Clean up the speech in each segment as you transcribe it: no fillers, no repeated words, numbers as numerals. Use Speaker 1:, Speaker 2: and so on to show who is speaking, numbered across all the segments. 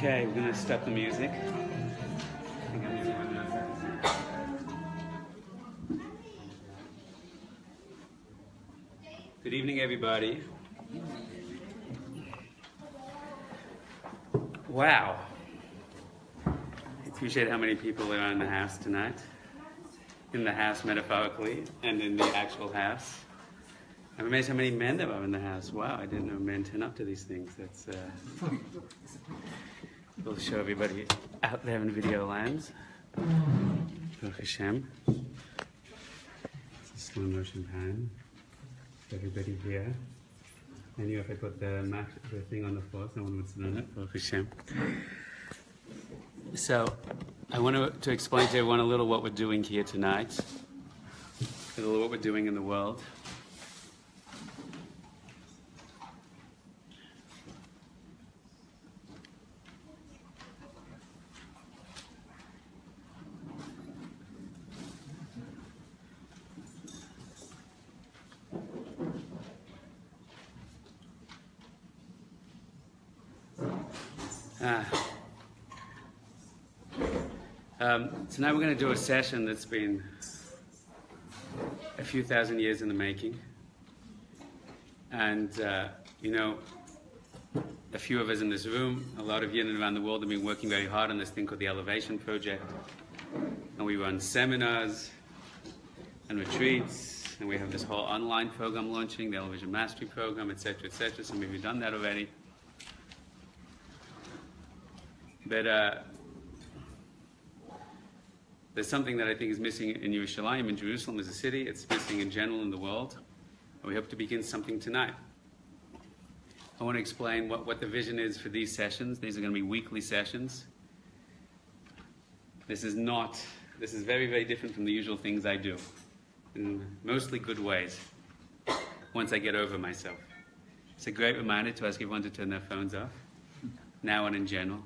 Speaker 1: Okay, we're going to stop the music. Good evening, everybody. Wow. I appreciate how many people are in the house tonight. In the house metaphorically, and in the actual house. I'm amazed how many men there are in the house. Wow, I didn't know men turn up to these things. That's we'll show everybody out there in video lands. Baruch Hashem. It's a slow motion pan. Everybody here. I knew if I put the thing on the floor, someone would sit on it. Baruch Hashem. So, I want to explain to everyone a little what we're doing here tonight. A little what we're doing in the world. Tonight we're going to do a session that's been a few thousand years in the making. And, you know, a few of us in this room, a lot of you around the world have been working very hard on this thing called the Elevation Project. And we run seminars and retreats, and we have this whole online program launching, the Elevation Mastery Program, etc., etc. Some of you have done that already. But there's something that I think is missing in Yerushalayim, in Jerusalem as a city. It's missing in general in the world. And we hope to begin something tonight. I want to explain what the vision is for these sessions. These are going to be weekly sessions. This is very, very different from the usual things I do. In mostly good ways, once I get over myself. It's a great reminder to ask everyone to turn their phones off, now and in general.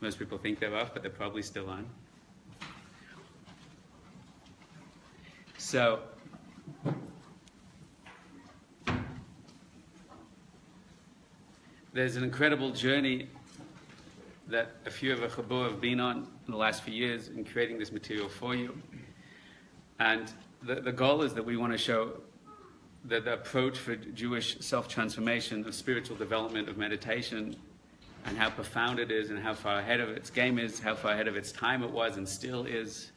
Speaker 1: Most people think they're off, but they're probably still on. So, there's an incredible journey that a few of our Chabur have been on in the last few years in creating this material for you. And the goal is that we want to show that the approach for Jewish self-transformation, of spiritual development, of meditation, and how profound it is, and how far ahead of its game is, how far ahead of its time it was and still is,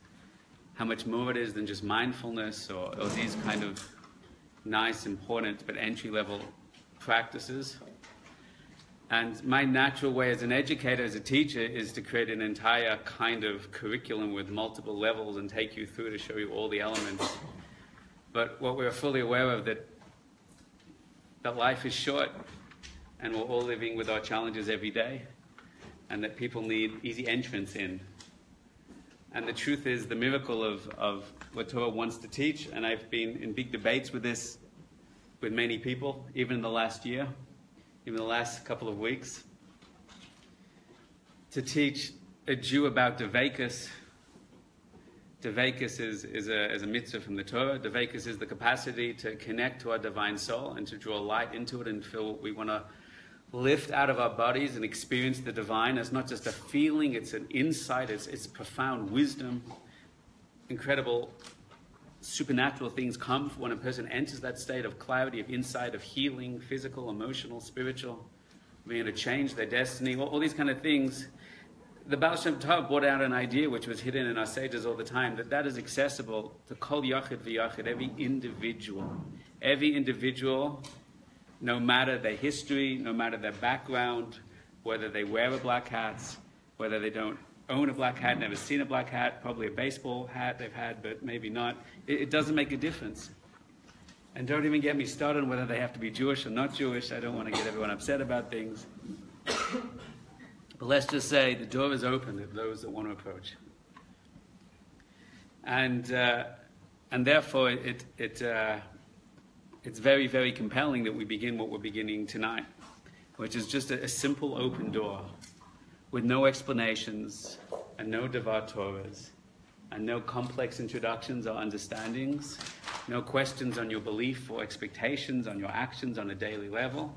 Speaker 1: how much more it is than just mindfulness or these kind of nice, important, but entry-level practices. And my natural way as an educator, as a teacher, is to create an entire kind of curriculum with multiple levels and take you through to show you all the elements. But what we're fully aware of that life is short, and we're all living with our challenges every day, and that people need easy entrance in. And the truth is, the miracle of what Torah wants to teach, and I've been in big debates with this with many people, even in the last year, even the last couple of weeks, to teach a Jew about Dveikus. Dveikus is a mitzvah from the Torah. Dveikus is the capacity to connect to our divine soul and to draw light into it and feel what we want to lift out of our bodies and experience the divine. It's not just a feeling, it's an insight, it's profound wisdom. Incredible supernatural things come when a person enters that state of clarity, of insight, of healing, physical, emotional, spiritual, being able to change their destiny, all these kind of things. The Baal Shem Tov brought out an idea which was hidden in our sages all the time, that is accessible to kol yachid v'yachid, every individual. Every individual, no matter their history, no matter their background, whether they wear a black hat, whether they don't own a black hat, never seen a black hat, probably a baseball hat they've had, but maybe not. It doesn't make a difference. And don't even get me started on whether they have to be Jewish or not Jewish. I don't want to get everyone upset about things. But let's just say the door is open to those that want to approach. And therefore, it's very, very compelling that we begin what we're beginning tonight, which is just a simple open door with no explanations and no Devar Torahs and no complex introductions or understandings, no questions on your belief or expectations on your actions on a daily level.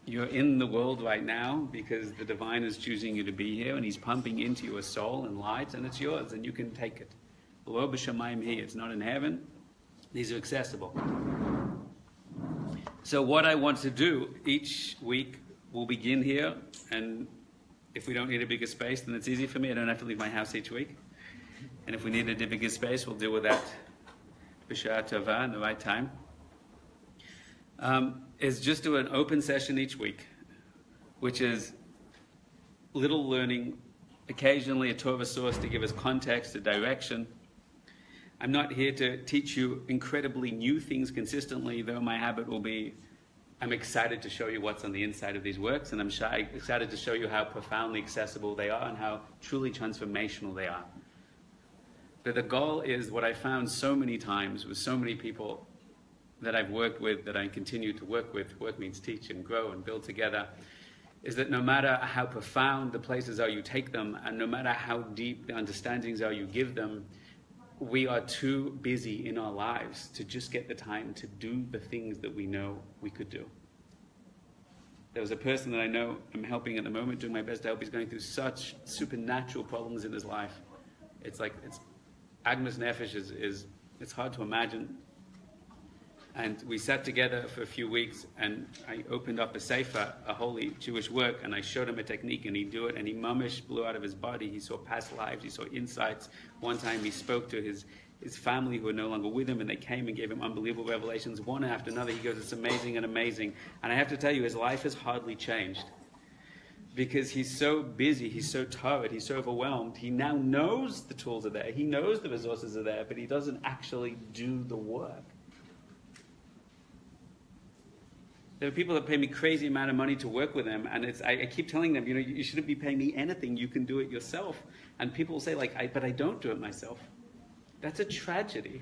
Speaker 1: you're in the world right now because the divine is choosing you to be here, and he's pumping into your soul and light, and it's yours, and you can take it. Lo b'shamayim hi, it's not in heaven. These are accessible. So what I want to do each week, we'll begin here, and if we don't need a bigger space, then it's easy for me. I don't have to leave my house each week. And if we need a bigger space, we'll deal with that b'sha'ah tova, in the right time. Is just do an open session each week, which is little learning, occasionally a Torah source to give us context, a direction. I'm not here to teach you incredibly new things consistently, though my habit will be, I'm excited to show you what's on the inside of these works, and I'm excited to show you how profoundly accessible they are and how truly transformational they are. But the goal is what I found so many times with so many people that I've worked with, that I continue to work with, work means teach and grow and build together, is that no matter how profound the places are you take them, and no matter how deep the understandings are you give them, we are too busy in our lives to just get the time to do the things that we know we could do. There was a person that I know I'm helping at the moment, doing my best to help. He's going through such supernatural problems in his life. It's like, Agmas Nefesh is it's hard to imagine. And we sat together for a few weeks, and I opened up a sefer, a holy Jewish work, and I showed him a technique, and he'd do it, and he mamish blew out of his body. He saw past lives, he saw insights. One time he spoke to his family who were no longer with him, and they came and gave him unbelievable revelations, one after another. He goes, it's amazing and amazing. And I have to tell you, his life has hardly changed. Because he's so busy, he's so tired, he's so overwhelmed. He now knows the tools are there, he knows the resources are there, but he doesn't actually do the work. There are people that pay me crazy amount of money to work with them, and I keep telling them, you shouldn't be paying me anything, you can do it yourself. And people will say, but I don't do it myself. That's a tragedy.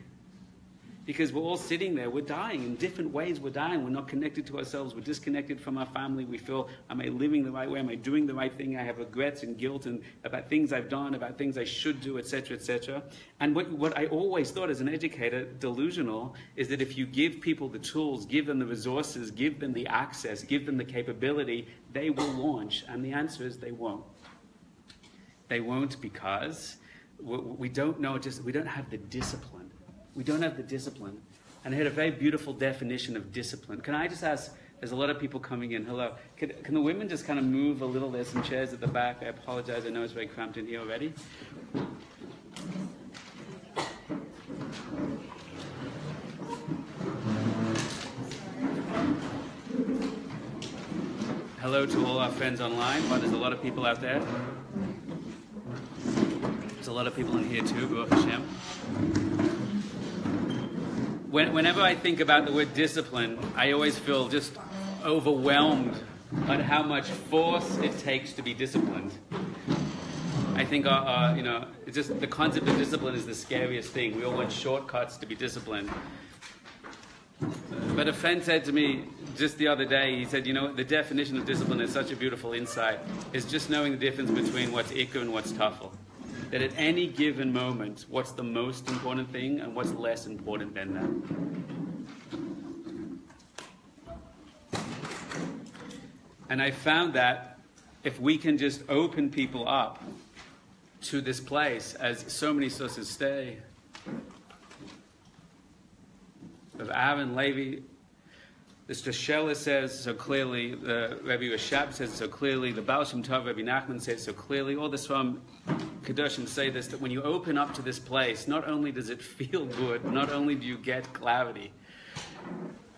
Speaker 1: Because we're all sitting there, we're dying. In different ways we're dying. We're not connected to ourselves, we're disconnected from our family. We feel, am I living the right way? Am I doing the right thing? I have regrets and guilt and about things I've done, about things I should do, etc., etc. And what I always thought as an educator, delusional, is that if you give people the tools, give them the resources, give them the access, give them the capability, they will launch. And the answer is they won't. They won't because we don't know, we don't have the discipline. We don't have the discipline. And I had a very beautiful definition of discipline. Can I just ask, there's a lot of people coming in. Hello. Can the women just kind of move a little? There's some chairs at the back. I apologize. I know it's very cramped in here already. Hello to all our friends online. Well, there's a lot of people out there. There's a lot of people in here too, Baruch Hashem. Whenever I think about the word discipline, I always feel just overwhelmed at how much force it takes to be disciplined. I think it's just the concept of discipline is the scariest thing. We all want shortcuts to be disciplined. But a friend said to me just the other day, he said, the definition of discipline is such a beautiful insight, is just knowing the difference between what's ikar and what's tafel. That at any given moment, what's the most important thing and what's less important than that. And I found that if we can just open people up to this place, as so many sources say, of Aaron, Levi, the Shela says so clearly, the Rabbi Rashab says so clearly, the Baal Shem Tov, Rabbi Nachman says so clearly, all this from Kedoshim say this, that when you open up to this place, not only does it feel good, not only do you get clarity,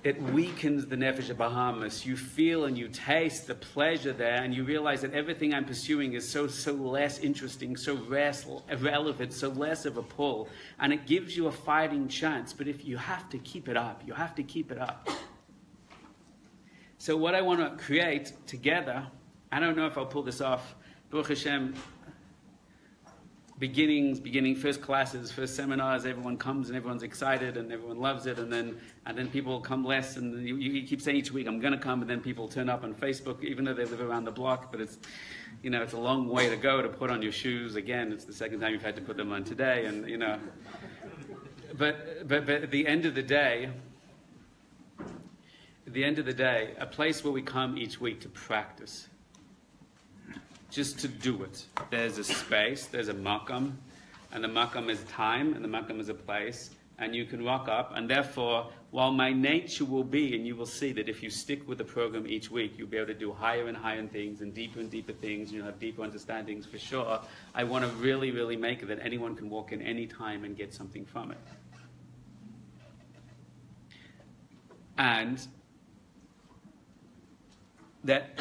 Speaker 1: it weakens the Nefesh Bahamas. You feel and you taste the pleasure there, and you realize that everything I'm pursuing is so less interesting, so irrelevant, so less of a pull, and it gives you a fighting chance. But if you have to keep it up, you have to keep it up. So what I want to create together, I don't know if I'll pull this off, Baruch Hashem, beginning first classes, first seminars, everyone comes and everyone's excited and everyone loves it, and then people come less, and you keep saying each week, I'm going to come, and then people turn up on Facebook, even though they live around the block, but it's a long way to go to put on your shoes. Again, it's the second time you've had to put them on today, and but at the end of the day, at the end of the day, a place where we come each week to practice. Just to do it. There's a space, there's a makam, and the makam is time, and the makam is a place, and you can rock up, and therefore, while my nature will be, and you will see that if you stick with the program each week, you'll be able to do higher and higher things, and deeper things, and you'll have deeper understandings for sure. I want to really, really make it that anyone can walk in any time and get something from it. And that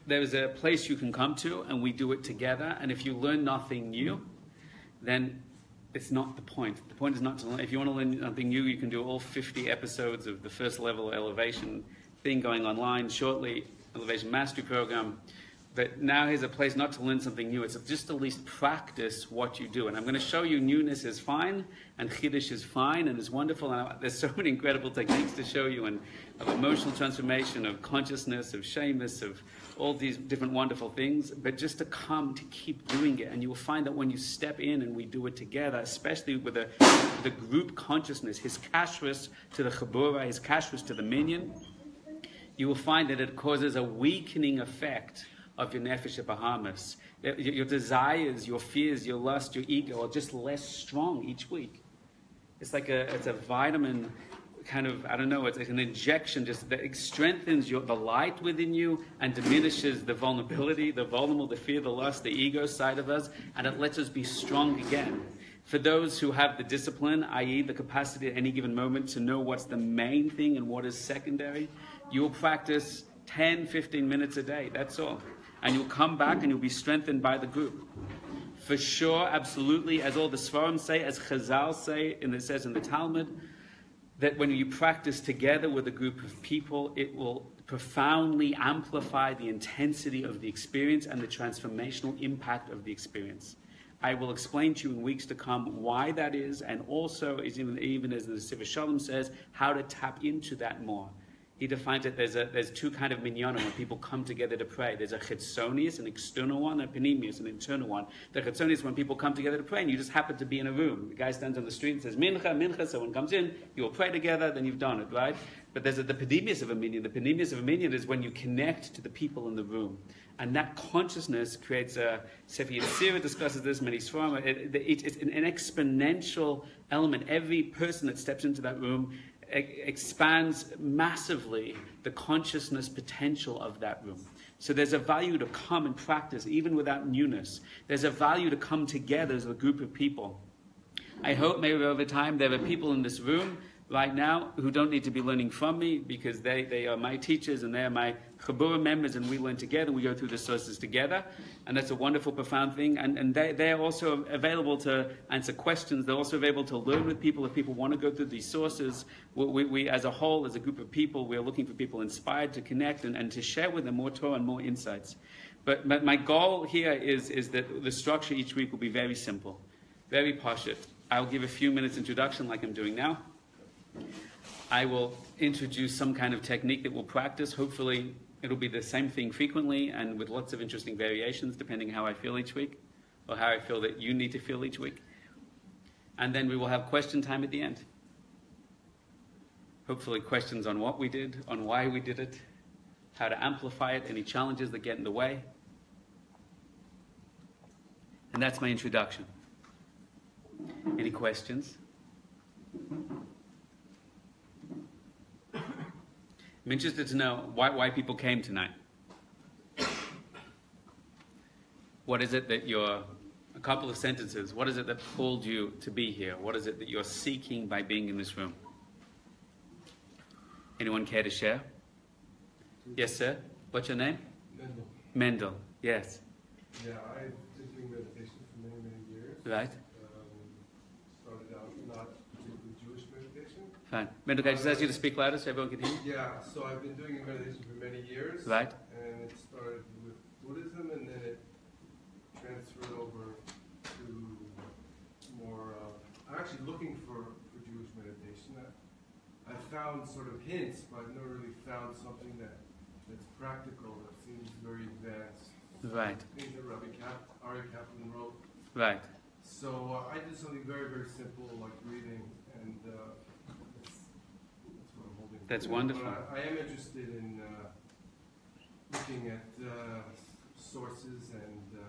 Speaker 1: there is a place you can come to, and we do it together, and if you learn nothing new, then it's not the point. The point is not to learn. If you want to learn something new, you can do all 50 episodes of the first level elevation thing going online shortly, Elevation Mastery Program. But now here's a place not to learn something new. It's just at least practice what you do. And I'm going to show you newness is fine, and chiddush is fine, and it's wonderful. And there's so many incredible techniques to show you, and of emotional transformation, of consciousness, of shameless, of all these different wonderful things. But just to come, to keep doing it. And you will find that when you step in and we do it together, especially with the group consciousness, his kashrus to the chabura, his kashrus to the minyan, you will find that it causes a weakening effect of your nefesh Bahamas. Your desires, your fears, your lust, your ego are just less strong each week. It's like it's a vitamin kind of, I don't know, it's like an injection just that strengthens the light within you and diminishes the vulnerability, the vulnerable, the fear, the lust, the ego side of us, and it lets us be strong again. For those who have the discipline, i.e. the capacity at any given moment to know what's the main thing and what is secondary, you'll practice 10, 15 minutes a day, that's all. And you'll come back and you'll be strengthened by the group. For sure, absolutely, as all the Svarim say, as Chazal say, and it says in the Talmud, that when you practice together with a group of people, it will profoundly amplify the intensity of the experience and the transformational impact of the experience. I will explain to you in weeks to come why that is, and also, even as the Siva Shalom says, how to tap into that more. He defines it, there's two kind of minyanim when people come together to pray. There's a chitzonius, an external one, and a panemius, an internal one. The chitzonius is when people come together to pray, and you just happen to be in a room. The guy stands on the street and says, mincha, mincha, someone comes in, you will pray together, then you've done it, right? But there's the panemius of a minyan. The panemius of a minyan is when you connect to the people in the room. And that consciousness creates Sefer Yetzirah discusses this, many Svarim, it's an exponential element. Every person that steps into that room expands massively the consciousness potential of that room. So there's a value to come and practice even without newness. There's a value to come together as a group of people. I hope maybe over time there are people in this room right now who don't need to be learning from me because they are my teachers and they are my Chabura members, and we learn together, we go through the sources together, and that's a wonderful, profound thing. And they are also available to answer questions. They're also available to learn with people if people want to go through these sources. We as a whole, as a group of people, we are looking for people inspired to connect and to share with them more Torah and more insights. But my goal here is that the structure each week will be very simple, very pashut. I'll give a few minutes introduction like I'm doing now. I will introduce some kind of technique that we'll practice. Hopefully it'll be the same thing frequently and with lots of interesting variations depending how I feel each week or how I feel that you need to feel each week. And then we will have question time at the end. Hopefully questions on what we did, on why we did it, how to amplify it, any challenges that get in the way. And that's my introduction. Any questions? I'm interested to know why people came tonight. What is it that a couple of sentences, what is it that pulled you to be here? What is it that you're seeking by being in this room? Anyone care to share? Yes, sir. What's your name?
Speaker 2: Mendel.
Speaker 1: Mendel, yes.
Speaker 2: Yeah, I've been doing meditation for many, many years.
Speaker 1: Right.
Speaker 2: Started out not particularly Jewish meditation.
Speaker 1: Fine. Mendel, can I just ask you to speak louder so everyone can hear you?
Speaker 2: Yeah, so I've been doing meditation for many years.
Speaker 1: Right.
Speaker 2: And it started with Buddhism, and then it transferred over to more, I'm actually looking for Jewish meditation. I found sort of hints, but I've never really found something that's practical, that seems very advanced.
Speaker 1: Right.
Speaker 2: Things that Ari Kaplan wrote.
Speaker 1: Right.
Speaker 2: So I did something very, very simple, like reading, and that's what I'm holding
Speaker 1: That's wonderful.
Speaker 2: I am interested in looking at sources and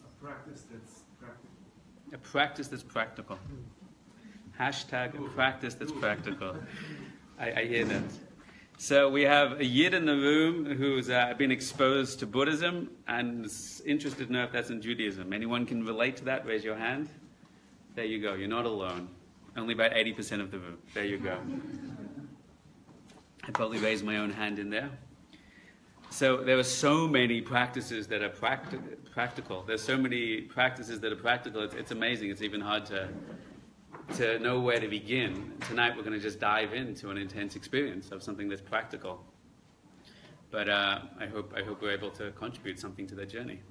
Speaker 2: a practice that's practical.
Speaker 1: A practice that's practical. Hashtag a practice that's practical. I hear that. So we have a Yid in the room who's been exposed to Buddhism and is interested to know if that's in Judaism. Anyone can relate to that? Raise your hand. There you go. You're not alone. Only about 80% of the room. There you go. I probably raised my own hand in there. So there are so many practices that are practical. There's so many practices that are practical. It's amazing. It's even hard to know where to begin. Tonight we're going to just dive into an intense experience of something that's practical. But I hope we're able to contribute something to that journey.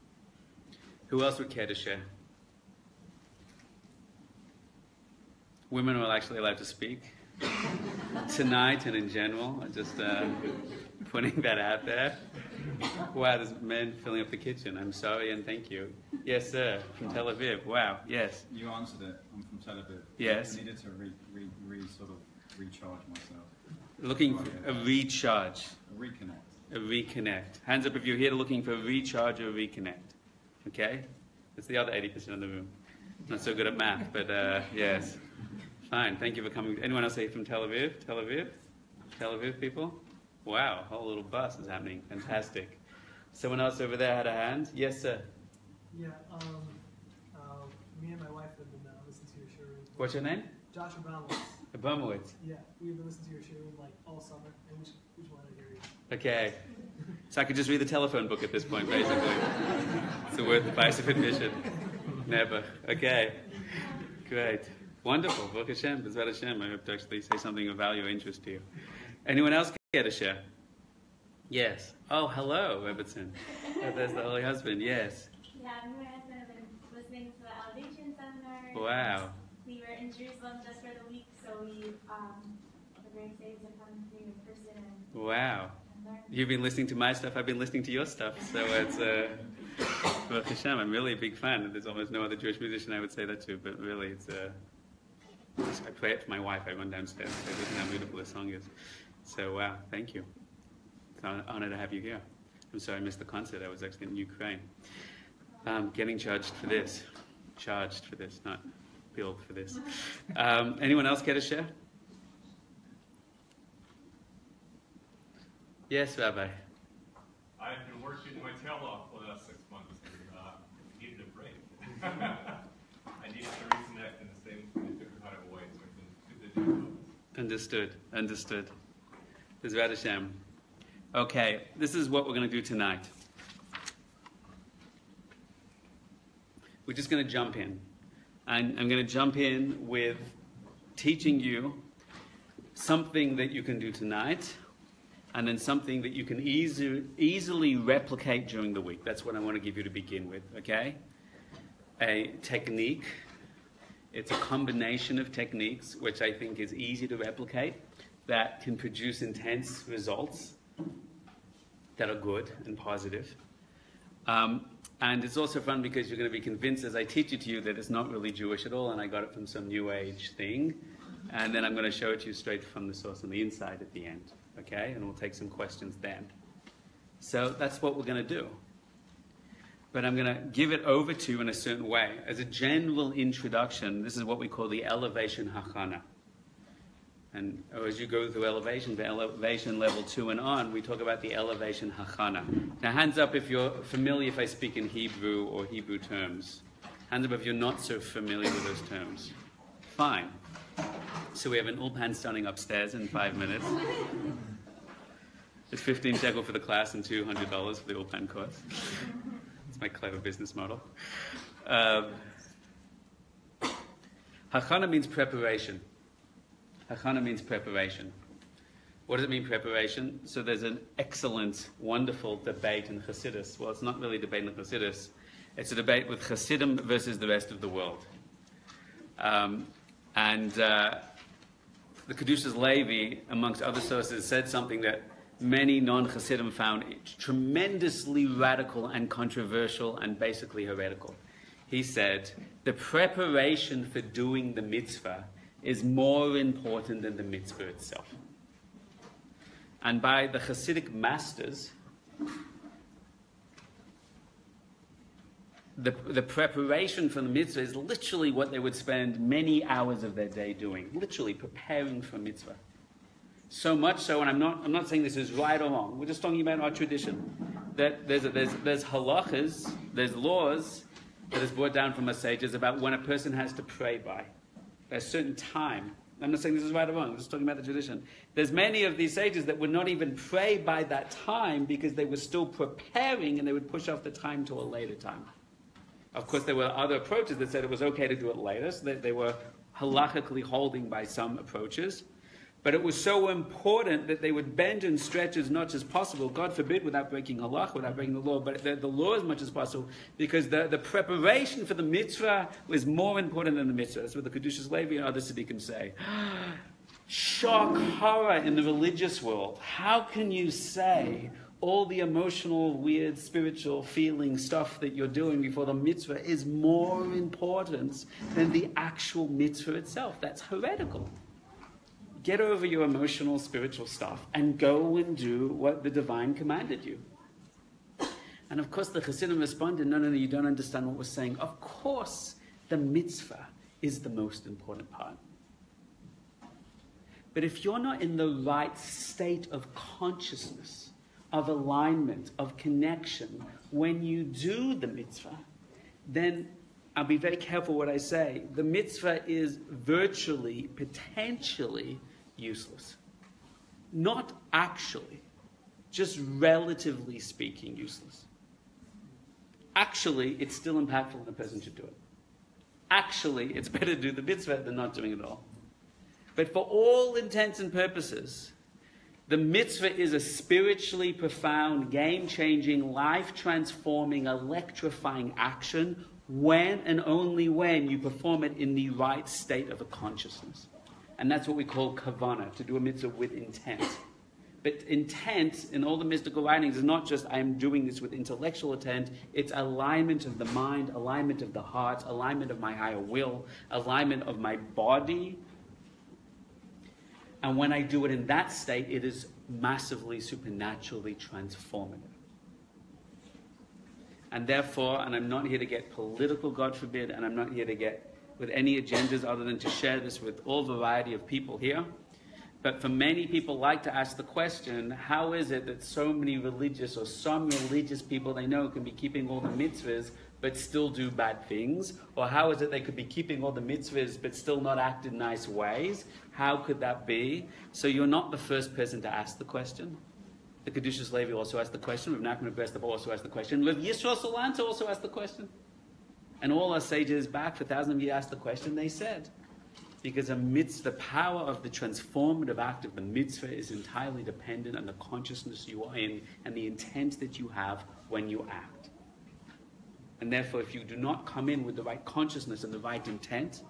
Speaker 1: Who else would care to share? Women are actually allowed to speak tonight and in general. I'm just putting that out there. Wow, there's men filling up the kitchen. I'm sorry and thank you. Yes, sir, from Tel Aviv. Wow, yes.
Speaker 3: You answered it. I'm from Tel Aviv.
Speaker 1: Yes.
Speaker 3: I needed to sort of recharge myself.
Speaker 1: Looking for a recharge.
Speaker 3: A reconnect.
Speaker 1: A reconnect. Hands up if you're here looking for a recharge or a reconnect. Okay? It's the other 80% of the room. Not so good at math, but yes. Fine, thank you for coming. Anyone else here from Tel Aviv? Tel Aviv? Tel Aviv people? Wow, a whole little bus is happening. Fantastic. Someone else over there had a hand? Yes, sir.
Speaker 4: Yeah, me and my wife have been listening to your show.
Speaker 1: What's your name?
Speaker 4: Josh Abramowitz.
Speaker 1: Abramowitz.
Speaker 4: Yeah, we've been listening to your show like all summer, and we just wanted to hear you.
Speaker 1: Okay. So I could just read the telephone book at this point, basically. It's worth the price of admission. Never. Okay. Great. Wonderful. Baruch Hashem. B'ezrat Hashem. I hope to actually say something of value or interest to you. Anyone else care to share? Yes. Oh, hello, Robertson. Oh, there's the holy husband. Yes.
Speaker 5: Yeah, me and my husband have been listening to the Elevation Seminar.
Speaker 1: Wow.
Speaker 5: We were in Jerusalem just for the week, so we are very excited to come here in person and
Speaker 1: Wow.
Speaker 5: learn.
Speaker 1: You've been listening to my stuff. I've been listening to your stuff. So it's Baruch Hashem. I'm really a big fan. There's almost no other Jewish musician I would say that to, but really, it's I play it for my wife. I run downstairs. So listen how beautiful this song is. So wow, thank you. It's an honor to have you here. I'm sorry I missed the concert. I was actually in Ukraine. Getting charged for this, not billed for this. Anyone else care to share? Yes, Rabbi.
Speaker 6: I've been working my tail off for the last 6 months and needed a break. I needed to reconnect in the same kind of way, so I've been too busy.
Speaker 1: Understood. B'ezrat Hashem. Okay, this is what we're going to do tonight. We're just going to jump in. And I'm going to jump in with teaching you something that you can do tonight, and then something that you can easily replicate during the week. That's what I want to give you to begin with, okay? A technique. It's a combination of techniques, which I think is easy to replicate, that can produce intense results that are good and positive. And it's also fun because you're going to be convinced as I teach it to you that it's not really Jewish at all, and I got it from some New Age thing. And then I'm going to show it to you straight from the source on the inside at the end. Okay? And we'll take some questions then. So that's what we're going to do. But I'm going to give it over to you in a certain way. As a general introduction, this is what we call the elevation hachana. And as you go through elevation, to elevation level 2 and on, we talk about the elevation hachana. Now, hands up if you're familiar if I speak in Hebrew or Hebrew terms. Hands up if you're not so familiar with those terms. Fine. So we have an ulpan starting upstairs in 5 minutes. It's 15 shekel for the class and $200 for the ulpan course. It's my clever business model. Hachana means preparation. Hachana means preparation. What does it mean, preparation? So there's an excellent, wonderful debate in Chassidus. Well, it's not really a debate in Chassidus. It's a debate with Chassidim versus the rest of the world. The Kedushas Levi, amongst other sources, said something that many non-Chassidim found tremendously radical and controversial and basically heretical. He said, the preparation for doing the mitzvah is more important than the mitzvah itself. And by the Hasidic masters, the preparation for the mitzvah is literally what they would spend many hours of their day doing, literally preparing for mitzvah. So much so, and I'm not saying this is right or wrong. We're just talking about our tradition. That there's halachas, there's laws that is brought down from our sages about when a person has to pray by a certain time. I'm not saying this is right or wrong. I'm just talking about the tradition. There's many of these sages that would not even pray by that time because they were still preparing, and they would push off the time to a later time. Of course, there were other approaches that said it was okay to do it later, so that they were halachically holding by some approaches. But it was so important that they would bend and stretch as much as possible, God forbid, without breaking halach, without breaking the law, but the law as much as possible, because the preparation for the mitzvah was more important than the mitzvah. That's what the Kedushas Levi and other tzaddikim say. Shock, horror in the religious world. How can you say all the emotional, weird, spiritual feeling stuff that you're doing before the mitzvah is more important than the actual mitzvah itself? That's heretical. Get over your emotional, spiritual stuff and go and do what the divine commanded you. And of course the Chassidim responded, no, you don't understand what we're saying. Of course the mitzvah is the most important part. But if you're not in the right state of consciousness, of alignment, of connection, when you do the mitzvah, then I'll be very careful what I say. The mitzvah is virtually, potentially useless. Not actually, just relatively speaking useless. Actually, it's still impactful and the person should do it. Actually, it's better to do the mitzvah than not doing it at all. But for all intents and purposes, the mitzvah is a spiritually profound, game-changing, life-transforming, electrifying action when and only when you perform it in the right state of a consciousness. And that's what we call kavanah, to do a mitzvah with intent. But intent in all the mystical writings is not just I am doing this with intellectual intent, it's alignment of the mind, alignment of the heart, alignment of my higher will, alignment of my body. And when I do it in that state, it is massively, supernaturally transformative. And therefore, and I'm not here to get political, God forbid, and I'm not here to get with any agendas other than to share this with all variety of people here. But for many people like to ask the question, how is it that so many religious or some religious people they know can be keeping all the mitzvahs but still do bad things? Or how is it they could be keeping all the mitzvahs but still not act in nice ways? How could that be? So you're not the first person to ask the question. The Kedushas Levi also asked the question. Rav Nachman of Breslov also asked the question. Rav Yisrael Salanter also asked the question. And all our sages back for thousands of years asked the question. They said, because amidst the power of the transformative act of the mitzvah is entirely dependent on the consciousness you are in and the intent that you have when you act. And therefore, if you do not come in with the right consciousness and the right intent,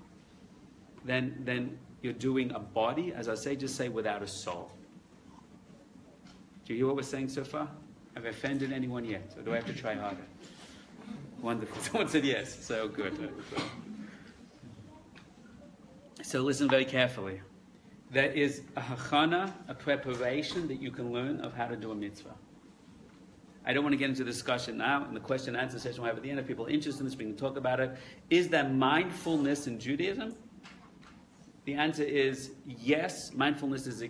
Speaker 1: then you're doing a body, as our sages say, without a soul. Do you hear what we're saying so far? Have I offended anyone yet? Or do I have to try harder? Wonderful. Someone said yes. So good. So listen very carefully. There is a hachana, a preparation that you can learn of how to do a mitzvah. I don't want to get into the discussion now. In the question and answer session we'll have at the end, if people are interested in this, we can talk about it. Is there mindfulness in Judaism? The answer is yes. Mindfulness is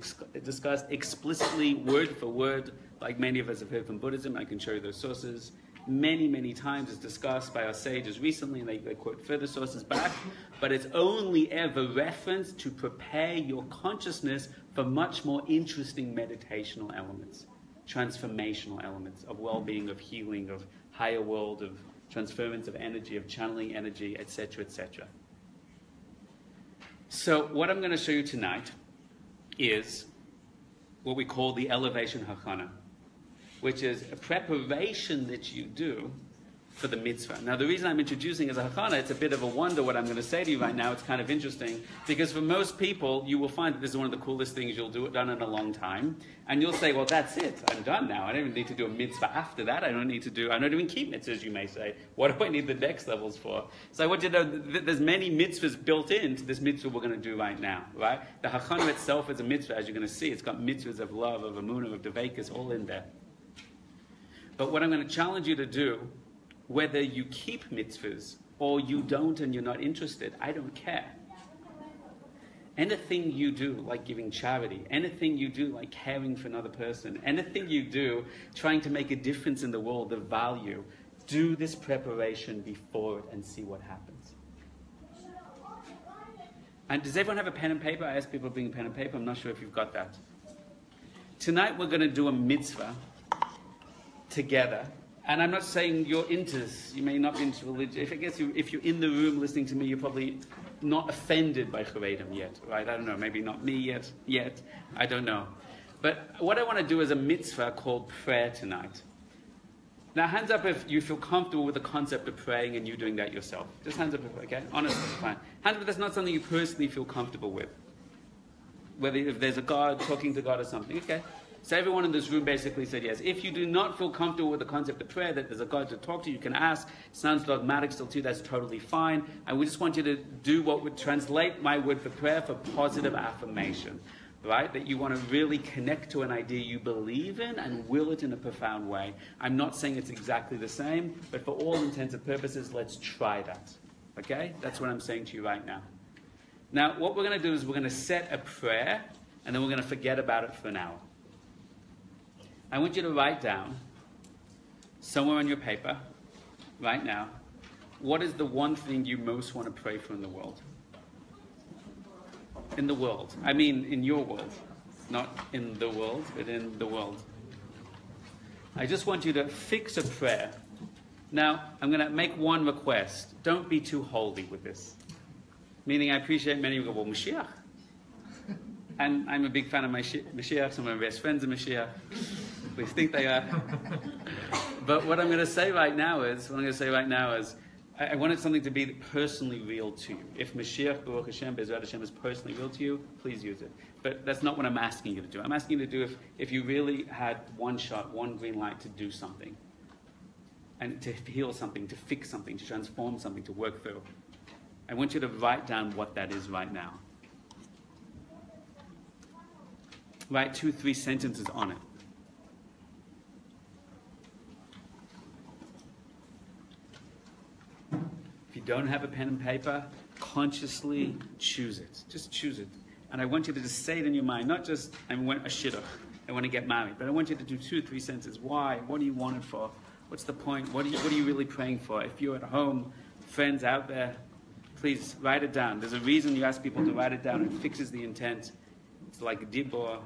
Speaker 1: discussed explicitly, word for word, like many of us have heard from Buddhism. I can show you those sources. Many, many times it's discussed by our sages recently, and they quote further sources back, but it's only ever referenced to prepare your consciousness for much more interesting meditational elements, transformational elements of well-being, of healing, of higher world, of transference of energy, of channeling energy, etc., etc. So what I'm going to show you tonight is what we call the elevation hachana, which is a preparation that you do for the mitzvah. Now, the reason I'm introducing as a hachana, it's a bit of a wonder what I'm going to say to you right now. It's kind of interesting because for most people, you will find that this is one of the coolest things you'll do done in a long time, and you'll say, "Well, that's it. I'm done now. I don't even need to do a mitzvah after that. I don't even keep mitzvahs." You may say, "What do I need the next levels for?" So I want you to know that there's many mitzvahs built into this mitzvah we're going to do right now. Right? The hachana itself is a mitzvah, as you're going to see. It's got mitzvahs of love, of emunah, of devekus, all in there. But what I'm going to challenge you to do, whether you keep mitzvahs or you don't and you're not interested, I don't care. Anything you do, like giving charity, anything you do, like caring for another person, anything you do, trying to make a difference in the world of value, do this preparation before it and see what happens. And does everyone have a pen and paper? I asked people to bring pen and paper. I'm not sure if you've got that. Tonight we're going to do a mitzvah together. And I'm not saying you're into this. You may not be into religion. If you're in the room listening to me, you're probably not offended by Charedim yet, right? I don't know. Maybe not me yet. I don't know. But what I want to do is a mitzvah called prayer tonight. Now, hands up if you feel comfortable with the concept of praying and you doing that yourself. Just hands up, okay? Honestly, fine. Hands up if that's not something you personally feel comfortable with. Whether if there's a God, talking to God or something, okay? So everyone in this room basically said yes. If you do not feel comfortable with the concept of prayer, that there's a God to talk to, you can ask. Sounds dogmatic still too, that's totally fine. And we just want you to do what would translate my word for prayer for positive affirmation. Right? That you want to really connect to an idea you believe in and will it in a profound way. I'm not saying it's exactly the same, but for all intents and purposes, let's try that. Okay? That's what I'm saying to you right now. Now, what we're going to do is we're going to set a prayer, and then we're going to forget about it for an hour. I want you to write down, somewhere on your paper, right now, what is the one thing you most want to pray for in the world? In the world. I mean, in your world. Not in the world, but in the world. I just want you to fix a prayer. Now, I'm going to make one request. Don't be too holy with this. Meaning, I appreciate many who go, well, Mashiach. And I'm a big fan of Mashiach. Some of my best friends are Mashiach. Please think they are. But what I'm going to say right now is, I wanted something to be personally real to you. If Mashiach, Baruch Hashem, Bezrat Hashem is personally real to you, please use it. But that's not what I'm asking you to do. I'm asking you to do if you really had one shot, one green light to do something. And to heal something, to fix something, to transform something, to work through. I want you to write down what that is right now. Write 2-3 sentences on it. If you don't have a pen and paper, consciously choose it. Just choose it. And I want you to just say it in your mind, not just, I want a shidduch, I want to get married, but I want you to do 2-3 sentences. Why? What do you want it for? What's the point? What are you really praying for? If you're at home, friends out there, please write it down. There's a reason you ask people to write it down. It fixes the intent. It's like Dibor.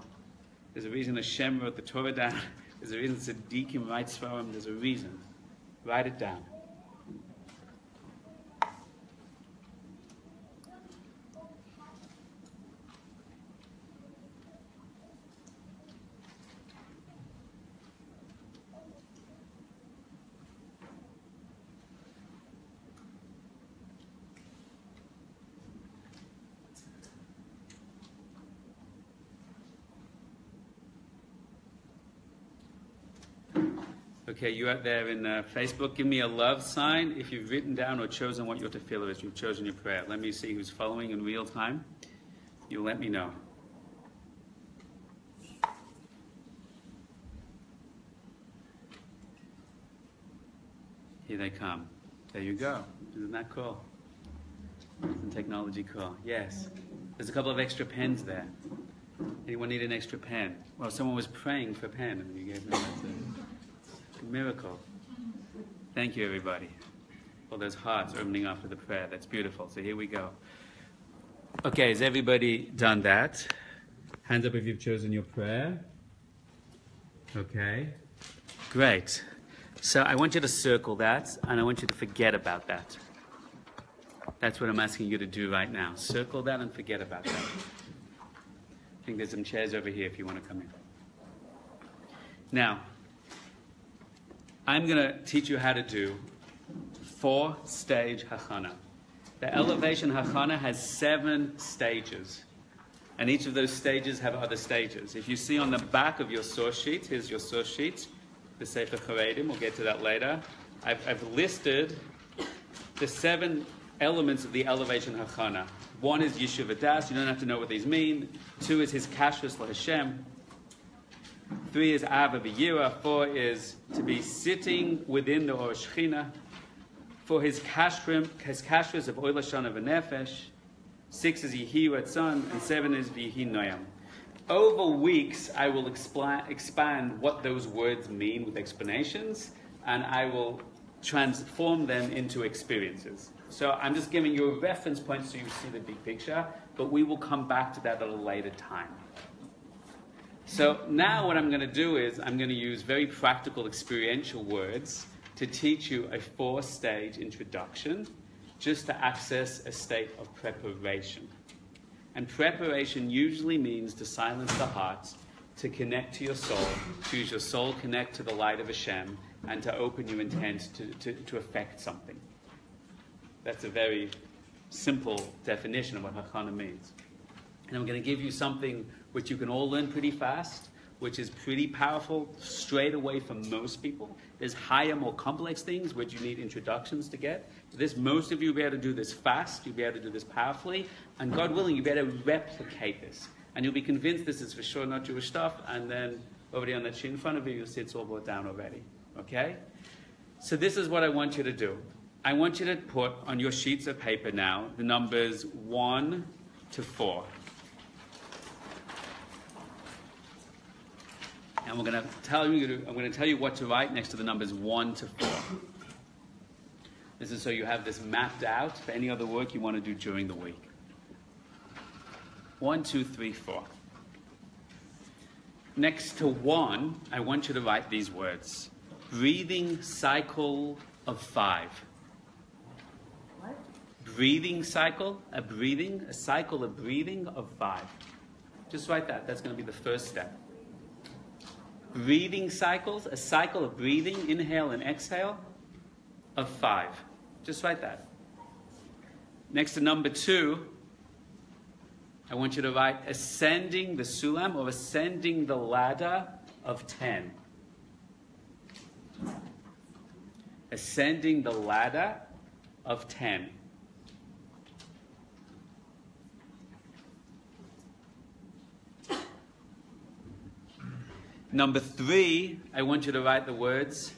Speaker 1: There's a reason Hashem wrote the Torah down. There's a reason Tzaddikim writes for him. There's a reason. Write it down. Okay, you out there in Facebook, give me a love sign if you've written down or chosen what your tefillah is. You've chosen your prayer. Let me see who's following in real time. You let me know. Here they come. There you go. Isn't that cool? Isn't technology cool? Yes. There's a couple of extra pens there. Anyone need an extra pen? Well, someone was praying for a pen and you gave them that. Miracle. Thank you, everybody. All those hearts opening up for the prayer. That's beautiful. So here we go. Okay, has everybody done that? Hands up if you've chosen your prayer. Okay. Great. So I want you to circle that, and I want you to forget about that. That's what I'm asking you to do right now. Circle that and forget about that. I think there's some chairs over here if you want to come in. Now, I'm going to teach you how to do 4-stage hachana. The elevation hachana has 7 stages. And each of those stages have other stages. If you see on the back of your source sheet, here's your source sheet, the Sefer Charedim, we'll get to that later. I've listed the 7 elements of the elevation hachana. 1 is Yishuv Adas, you don't have to know what these mean. 2 is his kashrus LaHashem. 3 is Ava V'yira. 4 is to be sitting within the Or Shechina. 4 his kashrus of Oil Shana V'nefesh. 6 is Yehi Ratzon, and 7 is V'yehi Noyam. Over weeks, I will expand what those words mean with explanations, and I will transform them into experiences. So I'm just giving you a reference point so you see the big picture, but we will come back to that at a later time. So now what I'm going to do is I'm going to use very practical experiential words to teach you a 4-stage introduction just to access a state of preparation. And preparation usually means to silence the heart, to connect to your soul, to use your soul connect to the light of Hashem, and to open your intent to affect something. That's a very simple definition of what hachana means. And I'm going to give you something which you can all learn pretty fast, which is pretty powerful straight away for most people. There's higher, more complex things which you need introductions to get. Most of you will be able to do this fast, you'll be able to do this powerfully, and God willing, you'll be able to replicate this. And you'll be convinced this is for sure not Jewish stuff, and then over there on that sheet in front of you, you'll see it's all brought down already. Okay? So this is what I want you to do. I want you to put on your sheets of paper now the numbers 1 to 4. And I'm going to tell you what to write next to the numbers 1 to 4. This is so you have this mapped out for any other work you want to do during the week. 1, 2, 3, 4. Next to 1, I want you to write these words. Breathing cycle of 5.
Speaker 4: What?
Speaker 1: Breathing cycle, a cycle of breathing of 5. Just write that. That's going to be the first step. Breathing cycles, a cycle of breathing, inhale and exhale, of 5. Just write that. Next to number 2, I want you to write ascending the sulam or ascending the ladder of 10. Ascending the ladder of 10. Number 3, I want you to write the words,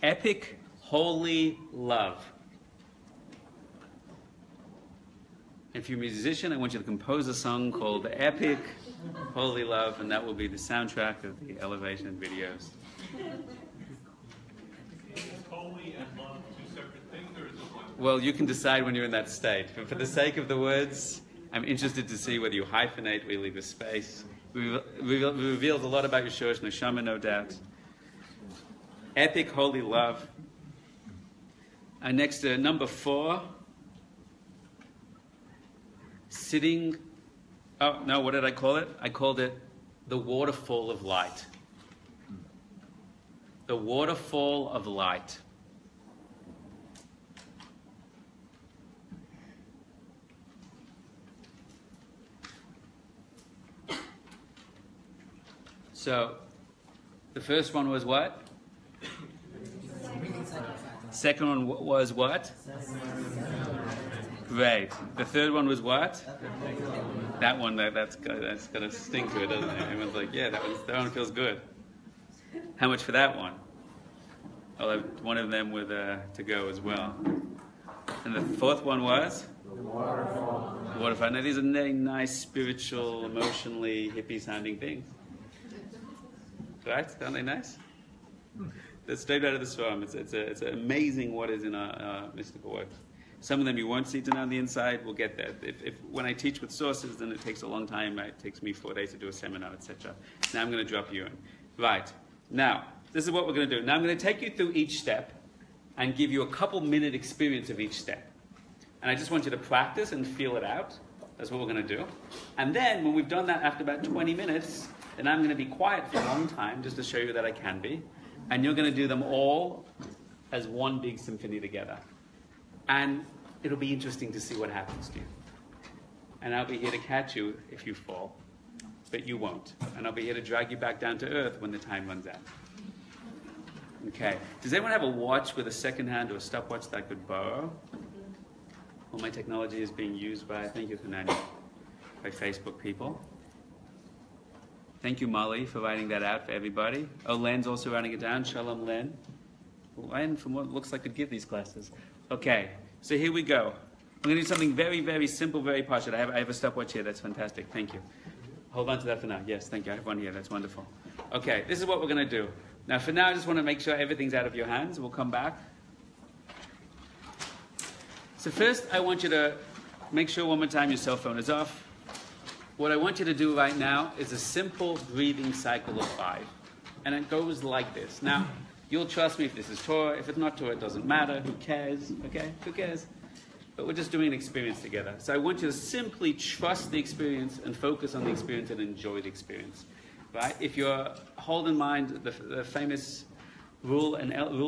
Speaker 1: epic holy love. If you're a musician, I want you to compose a song called Epic Holy Love, and that will be the soundtrack of the Elevation videos.
Speaker 6: Is holy and love 2 separate things, or is it one?
Speaker 1: Well, you can decide when you're in that state. But for the sake of the words, I'm interested to see whether you hyphenate or you leave a space. Reveals a lot about your Shorish Neshama, no doubt. Epic holy love. And next to number 4, sitting, oh no, what did I call it? I called it the waterfall of light. The waterfall of light. So, the first one was what? Second one was what? Great. The third one was what? That one, that's got a sting to it, doesn't it? Everyone's like, yeah, that one feels good. How much for that one? I'll have one of them with to go as well. And the fourth one was? The waterfall. The waterfall. Now these are nice, spiritual, emotionally hippie-sounding things. Right? Aren't they nice? They're straight out of the storm. It's amazing what is in our mystical works. Some of them you won't see to know on the inside. We'll get there. If when I teach with sources, then it takes a long time. It takes me 4 days to do a seminar, etc. Now I'm going to drop you in. Right. Now, this is what we're going to do. Now I'm going to take you through each step and give you a couple-minute experience of each step. And I just want you to practice and feel it out. That's what we're going to do. And then, when we've done that after about 20 minutes, then I'm going to be quiet for a long time just to show you that I can be. And you're going to do them all as one big symphony together. And it'll be interesting to see what happens to you. And I'll be here to catch you if you fall, but you won't. And I'll be here to drag you back down to earth when the time runs out. Okay. Does anyone have a watch with a second hand or a stopwatch that I could borrow? All my technology is being used by, thank you, Hanani, by Facebook people. Thank you, Molly, for writing that out for everybody. Oh, Len's also writing it down. Shalom, Len. Len, from what it looks like, could give these classes. Okay, so here we go. I'm going to do something very, very simple, very partial. I have a stopwatch here. That's fantastic. Thank you. Hold on to that for now. Yes, thank you. I have one here. That's wonderful. Okay, this is what we're going to do. Now, for now, I just want to make sure everything's out of your hands. We'll come back. So first, I want you to make sure one more time your cell phone is off. What I want you to do right now is a simple breathing cycle of 5. And it goes like this. Now, you'll trust me if this is Torah. If it's not Torah, it doesn't matter. Who cares? Okay? Who cares? But we're just doing an experience together. So I want you to simply trust the experience and focus on the experience and enjoy the experience. Right? If you're, hold in mind the famous rule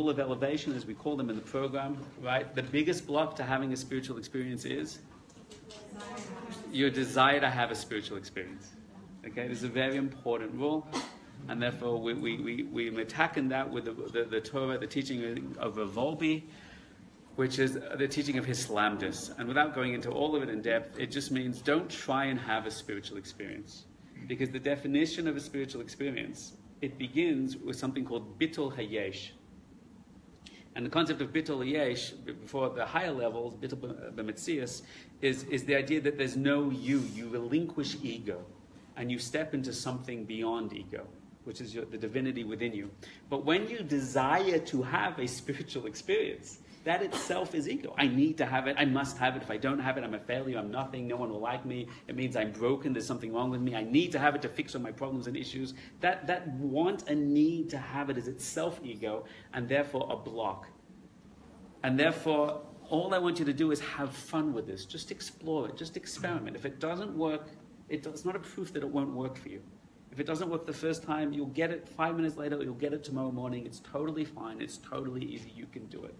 Speaker 1: of elevation, as we call them in the program, right? The biggest block to having a spiritual experience is your desire to have a spiritual experience. Okay, this is a very important rule, and therefore we're attacking that with the Torah, the teaching of Volbi, which is the teaching of Islamdus. And without going into all of it in depth, it just means don't try and have a spiritual experience, because the definition of a spiritual experience, it begins with something called Bittul Hayesh. And the concept of Bittul Hayesh, before the higher levels, Bittul B'Metzias, is the idea that there's no you. You relinquish ego, and you step into something beyond ego, which is the divinity within you. But when you desire to have a spiritual experience, that itself is ego. I need to have it. I must have it. If I don't have it, I'm a failure. I'm nothing. No one will like me. It means I'm broken. There's something wrong with me. I need to have it to fix all my problems and issues. That want and need to have it is itself ego, and therefore a block. And therefore, all I want you to do is have fun with this. Just explore it. Just experiment. If it doesn't work, it's not a proof that it won't work for you. If it doesn't work the first time, you'll get it 5 minutes later, or you'll get it tomorrow morning. It's totally fine. It's totally easy. You can do it.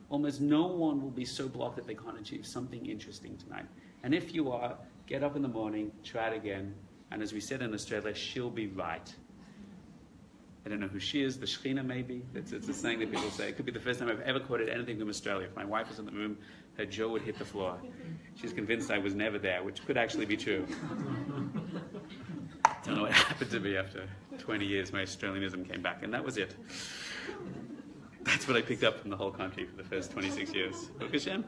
Speaker 1: Almost no one will be so blocked that they can't achieve something interesting tonight. And if you are, get up in the morning, try it again, and as we said in Australia, she'll be right. I don't know who she is, the Shekhinah maybe. It's a saying that people say. It could be the first time I've ever quoted anything from Australia. If my wife was in the room, her jaw would hit the floor. She's convinced I was never there, which could actually be true. Don't know what happened to me after 20 years. My Australianism came back, and that was it. That's what I picked up from the whole country for the first 26 years. Baruch Hashem.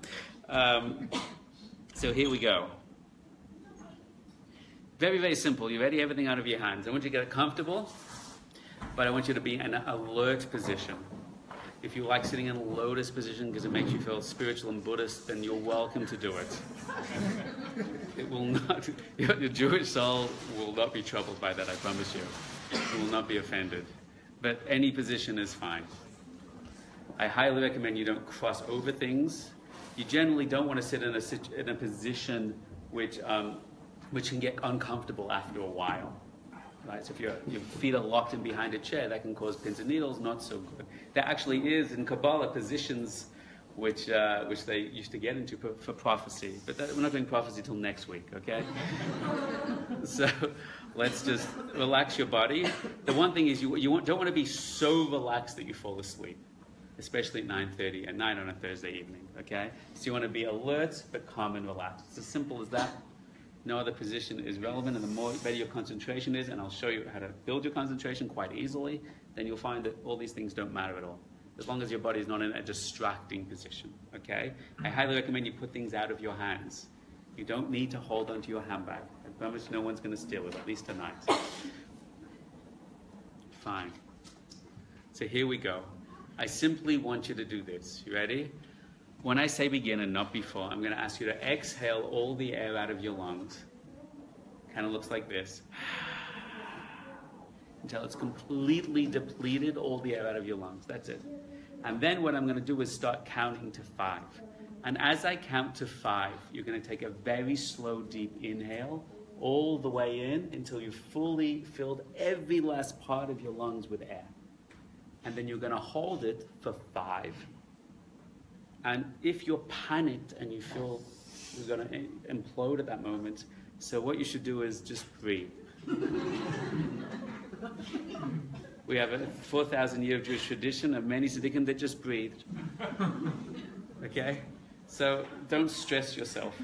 Speaker 1: So here we go. Very, very simple. You ready? Everything out of your hands. I want you to get comfortable, but I want you to be in an alert position. If you like sitting in a lotus position because it makes you feel spiritual and Buddhist, then you're welcome to do it. It will not, your Jewish soul will not be troubled by that, I promise you. You will not be offended. But any position is fine. I highly recommend you don't cross over things. You generally don't want to sit in a position which can get uncomfortable after a while. Right? So if your feet are locked in behind a chair, that can cause pins and needles, not so good. There actually is in Kabbalah positions which they used to get into for prophecy. But we're not doing prophecy till next week, okay? So let's just relax your body. The one thing is you don't want to be so relaxed that you fall asleep, especially at 9:30 at night on a Thursday evening, okay? So you want to be alert but calm and relaxed. It's as simple as that. No other position is relevant, and the more better your concentration is, and I'll show you how to build your concentration quite easily, then you'll find that all these things don't matter at all, as long as your body is not in a distracting position, okay? I highly recommend you put things out of your hands. You don't need to hold onto your handbag. I promise no one's going to steal it, at least tonight. Fine. So here we go. I simply want you to do this. You ready? When I say begin and not before, I'm going to ask you to exhale all the air out of your lungs. Kind of looks like this. Until it's completely depleted all the air out of your lungs. That's it. And then what I'm going to do is start counting to 5. And as I count to 5, you're going to take a very slow, deep inhale all the way in until you've fully filled every last part of your lungs with air. And then you're going to hold it for 5. And if you're panicked and you feel you're going to implode at that moment, so what you should do is just breathe. We have a 4,000-year Jewish tradition of many tzaddikim that just breathed. Okay? So don't stress yourself.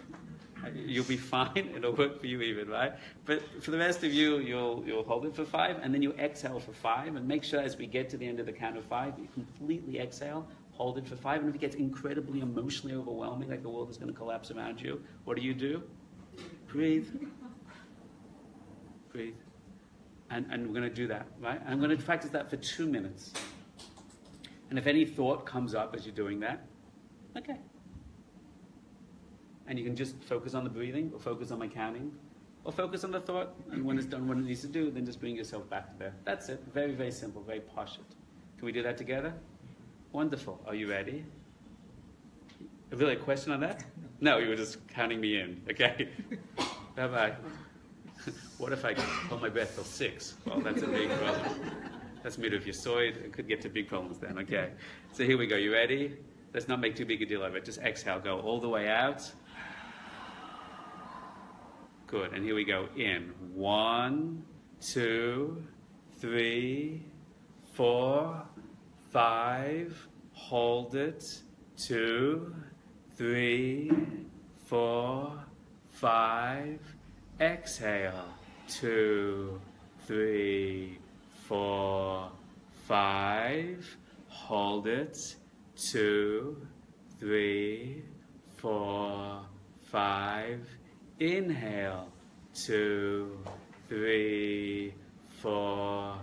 Speaker 1: You'll be fine. It'll work for you even, right? But for the rest of you, you'll hold it for 5, and then you exhale for 5. And make sure as we get to the end of the count of 5, you completely exhale, hold it for 5. And if it gets incredibly emotionally overwhelming, like the world is going to collapse around you, what do? Breathe. Breathe. And we're going to do that, right? And I'm going to practice that for 2 minutes. And if any thought comes up as you're doing that, okay. And you can just focus on the breathing, or focus on my counting, or focus on the thought, and when it's done what it needs to do, then just bring yourself back to there. That's it. Very, very simple, very pashut. Can we do that together? Wonderful. Are you ready? Really a question on that? No, you were just counting me in. Okay. Bye-bye. What if I hold my breath till 6? Well, that's a big problem. That's mid of your soid. It could get to big problems then. Okay. So here we go. You ready? Let's not make too big a deal of it. Just exhale. Go all the way out. Good. And here we go. In. 1, 2, 3, 4, 5. Hold it. 2, 3, 4, 5. Exhale. 2, 3, 4, 5. Hold it. 2, 3, 4, 5. Inhale. 2, 3, 4,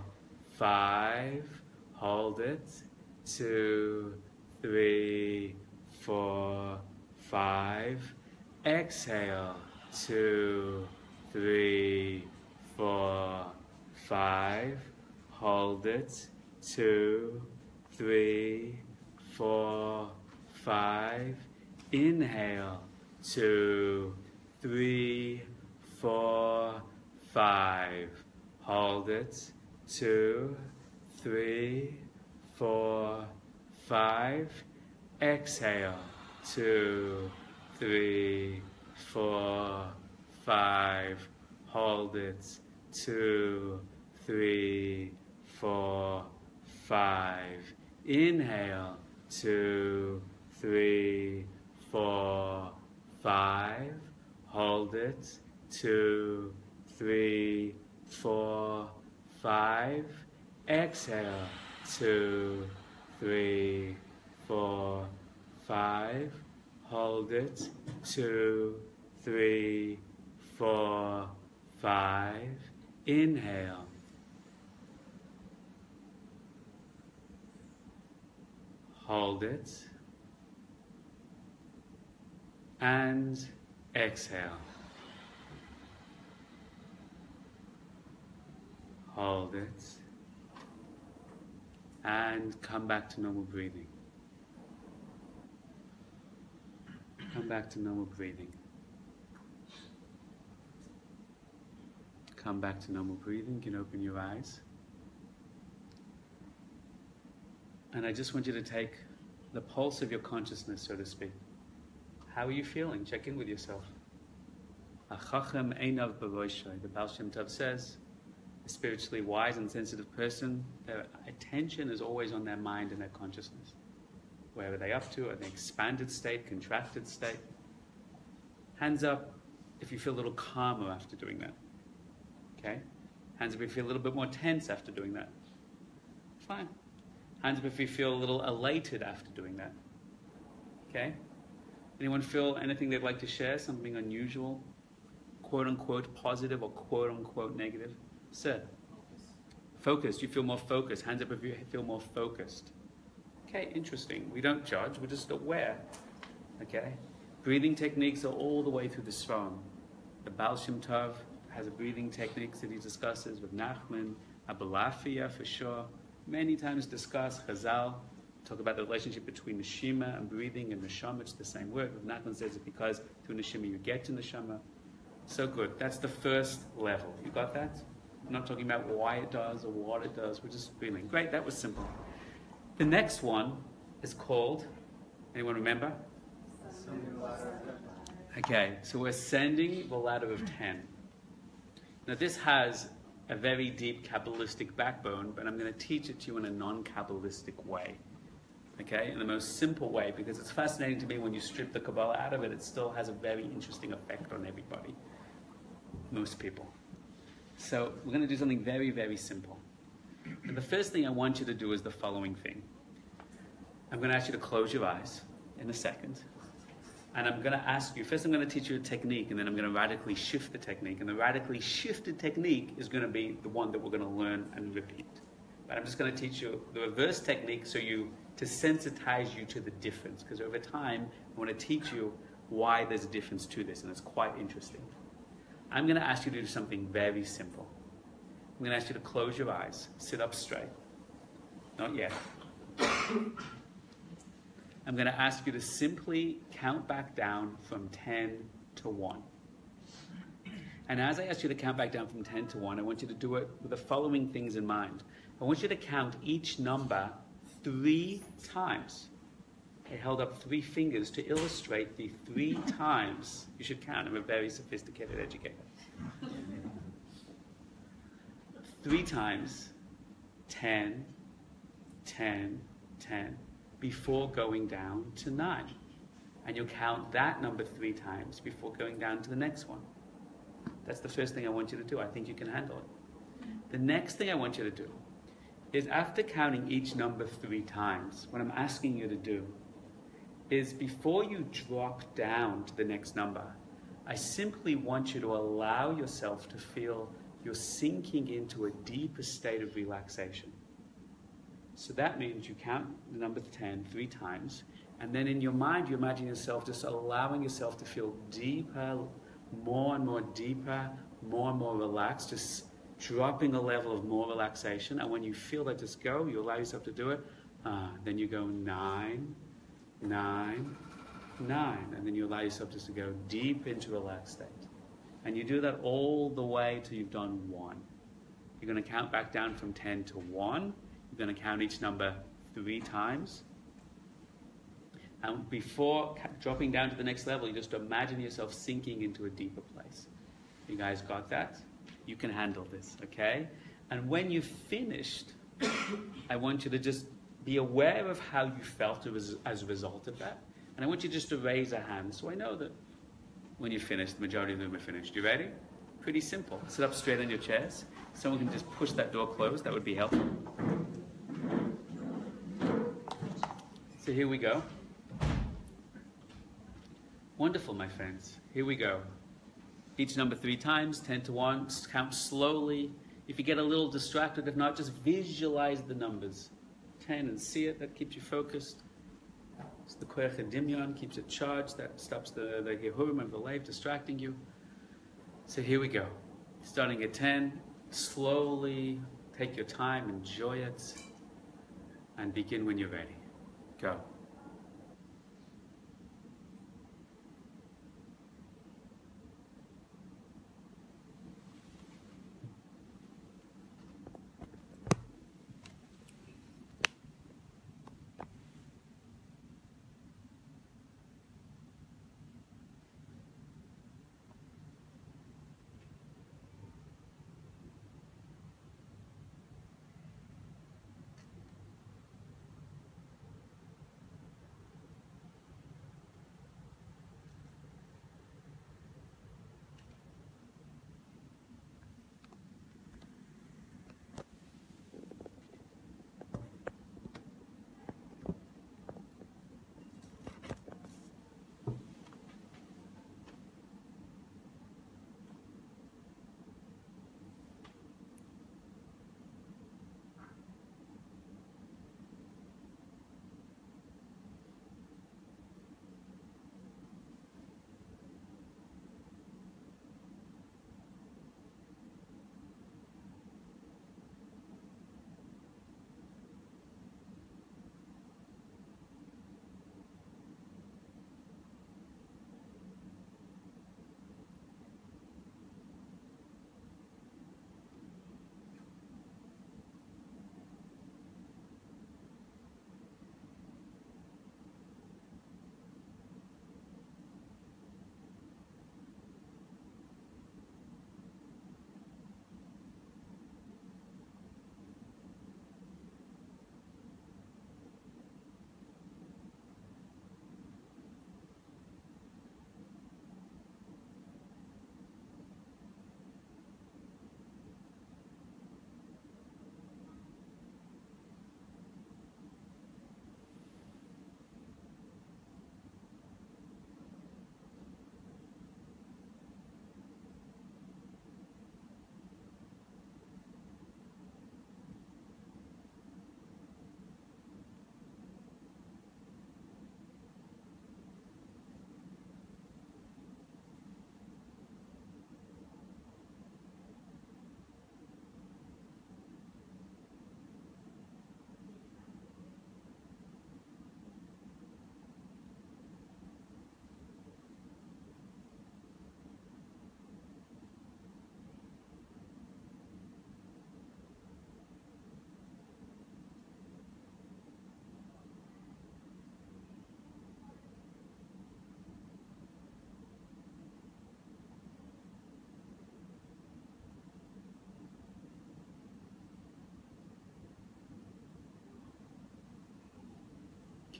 Speaker 1: 5. Hold it. 2, 3, 4, 5. Exhale. 2, 3, 4, 5. Hold it. 2, 3, 4, 5. Inhale. 2, 3, 4, 5. Hold it. 2, 3, 4, 5. Exhale. 2, 3, 4, 5. Hold it. 2, 3, 4, 5. Inhale. 2, 3, 4, 5. Hold it. 2, 3, 4, 5. Exhale. 2, 3, 4, 5. Hold it. 2, 3, 4, 5. Inhale. Hold it. And exhale. Hold it. And come back to normal breathing. Come back to normal breathing. Come back to normal breathing. You can open your eyes. And I just want you to take the pulse of your consciousness, so to speak. How are you feeling? Check in with yourself. The Baal Shem Tov says, a spiritually wise and sensitive person, their attention is always on their mind and their consciousness. Where are they up to? Are they expanded state, contracted state? Hands up if you feel a little calmer after doing that. Okay? Hands up if you feel a little bit more tense after doing that. Fine. Hands up if you feel a little elated after doing that. Okay? Anyone feel anything they'd like to share? Something unusual? Quote unquote positive or quote unquote negative? Sir? Focused. You feel more focused. Hands up if you feel more focused. Okay, interesting. We don't judge, we're just aware. Okay? Breathing techniques are all the way through the Sfarim. The Baal Shem Tov has a breathing techniques that he discusses with Nachman, Abalafia for sure. Many times discuss Chazal, talk about the relationship between Neshima and breathing and Neshama. It's the same word. Nachman says it because through Neshima you get to Neshama. So good. That's the first level. You got that? I'm not talking about why it does or what it does. We're just feeling. Great, that was simple. The next one is called Anyone remember? Okay, so we're ascending the ladder of 10. Now this has a very deep Kabbalistic backbone, but I'm going to teach it to you in a non-Kabbalistic way. Okay, in the most simple way, because it's fascinating to me when you strip the Kabbalah out of it, it still has a very interesting effect on everybody, most people. So we're going to do something very, very simple. And the first thing I want you to do is the following thing. I'm going to ask you to close your eyes in a second. And I'm going to ask you, first I'm going to teach you a technique, and then I'm going to radically shift the technique. And the radically shifted technique is going to be the one that we're going to learn and repeat. But I'm just going to teach you the reverse technique to sensitize you to the difference. Because over time, I want to teach you why there's a difference to this, and it's quite interesting. I'm going to ask you to do something very simple. I'm going to ask you to close your eyes, sit up straight. Not yet. I'm going to ask you to simply count back down from 10 to 1. And as I ask you to count back down from 10 to 1, I want you to do it with the following things in mind. I want you to count each number 3 times. I held up 3 fingers to illustrate the 3 times you should count. I'm a very sophisticated educator. 3 times, 10, 10, 10, before going down to 9. And you'll count that number 3 times before going down to the next one. That's the first thing I want you to do. I think you can handle it. The next thing I want you to do is, after counting each number 3 times, what I'm asking you to do is, before you drop down to the next number, I simply want you to allow yourself to feel you're sinking into a deeper state of relaxation. So that means you count the number 10 3 times, and then in your mind you imagine yourself just allowing yourself to feel deeper, more and more deeper, more and more relaxed, just dropping a level of more relaxation. And when you feel that just go, you allow yourself to do it. Then you go 9, 9, 9, and then you allow yourself just to go deep into a relaxed state. And you do that all the way till you've done 1. You're going to count back down from 10 to 1. You're going to count each number 3 times. And before dropping down to the next level, you just imagine yourself sinking into a deeper place. You guys got that? You can handle this, okay? And when you've finished, I want you to just be aware of how you felt as a result of that. And I want you just to raise a hand, so I know that when you're finished, the majority of them are finished. You ready? Pretty simple. Sit up straight on your chairs. Someone can just push that door closed. That would be helpful. So here we go. Wonderful, my friends. Here we go. Each number 3 times, 10 to 1. Count slowly. If you get a little distracted, if not, just visualize the numbers. 10 and see it. That keeps you focused. It's the koach hadimyon, keeps it charged. That stops the hihurim of the life distracting you. So here we go. Starting at 10, slowly take your time, enjoy it, and begin when you're ready. Go.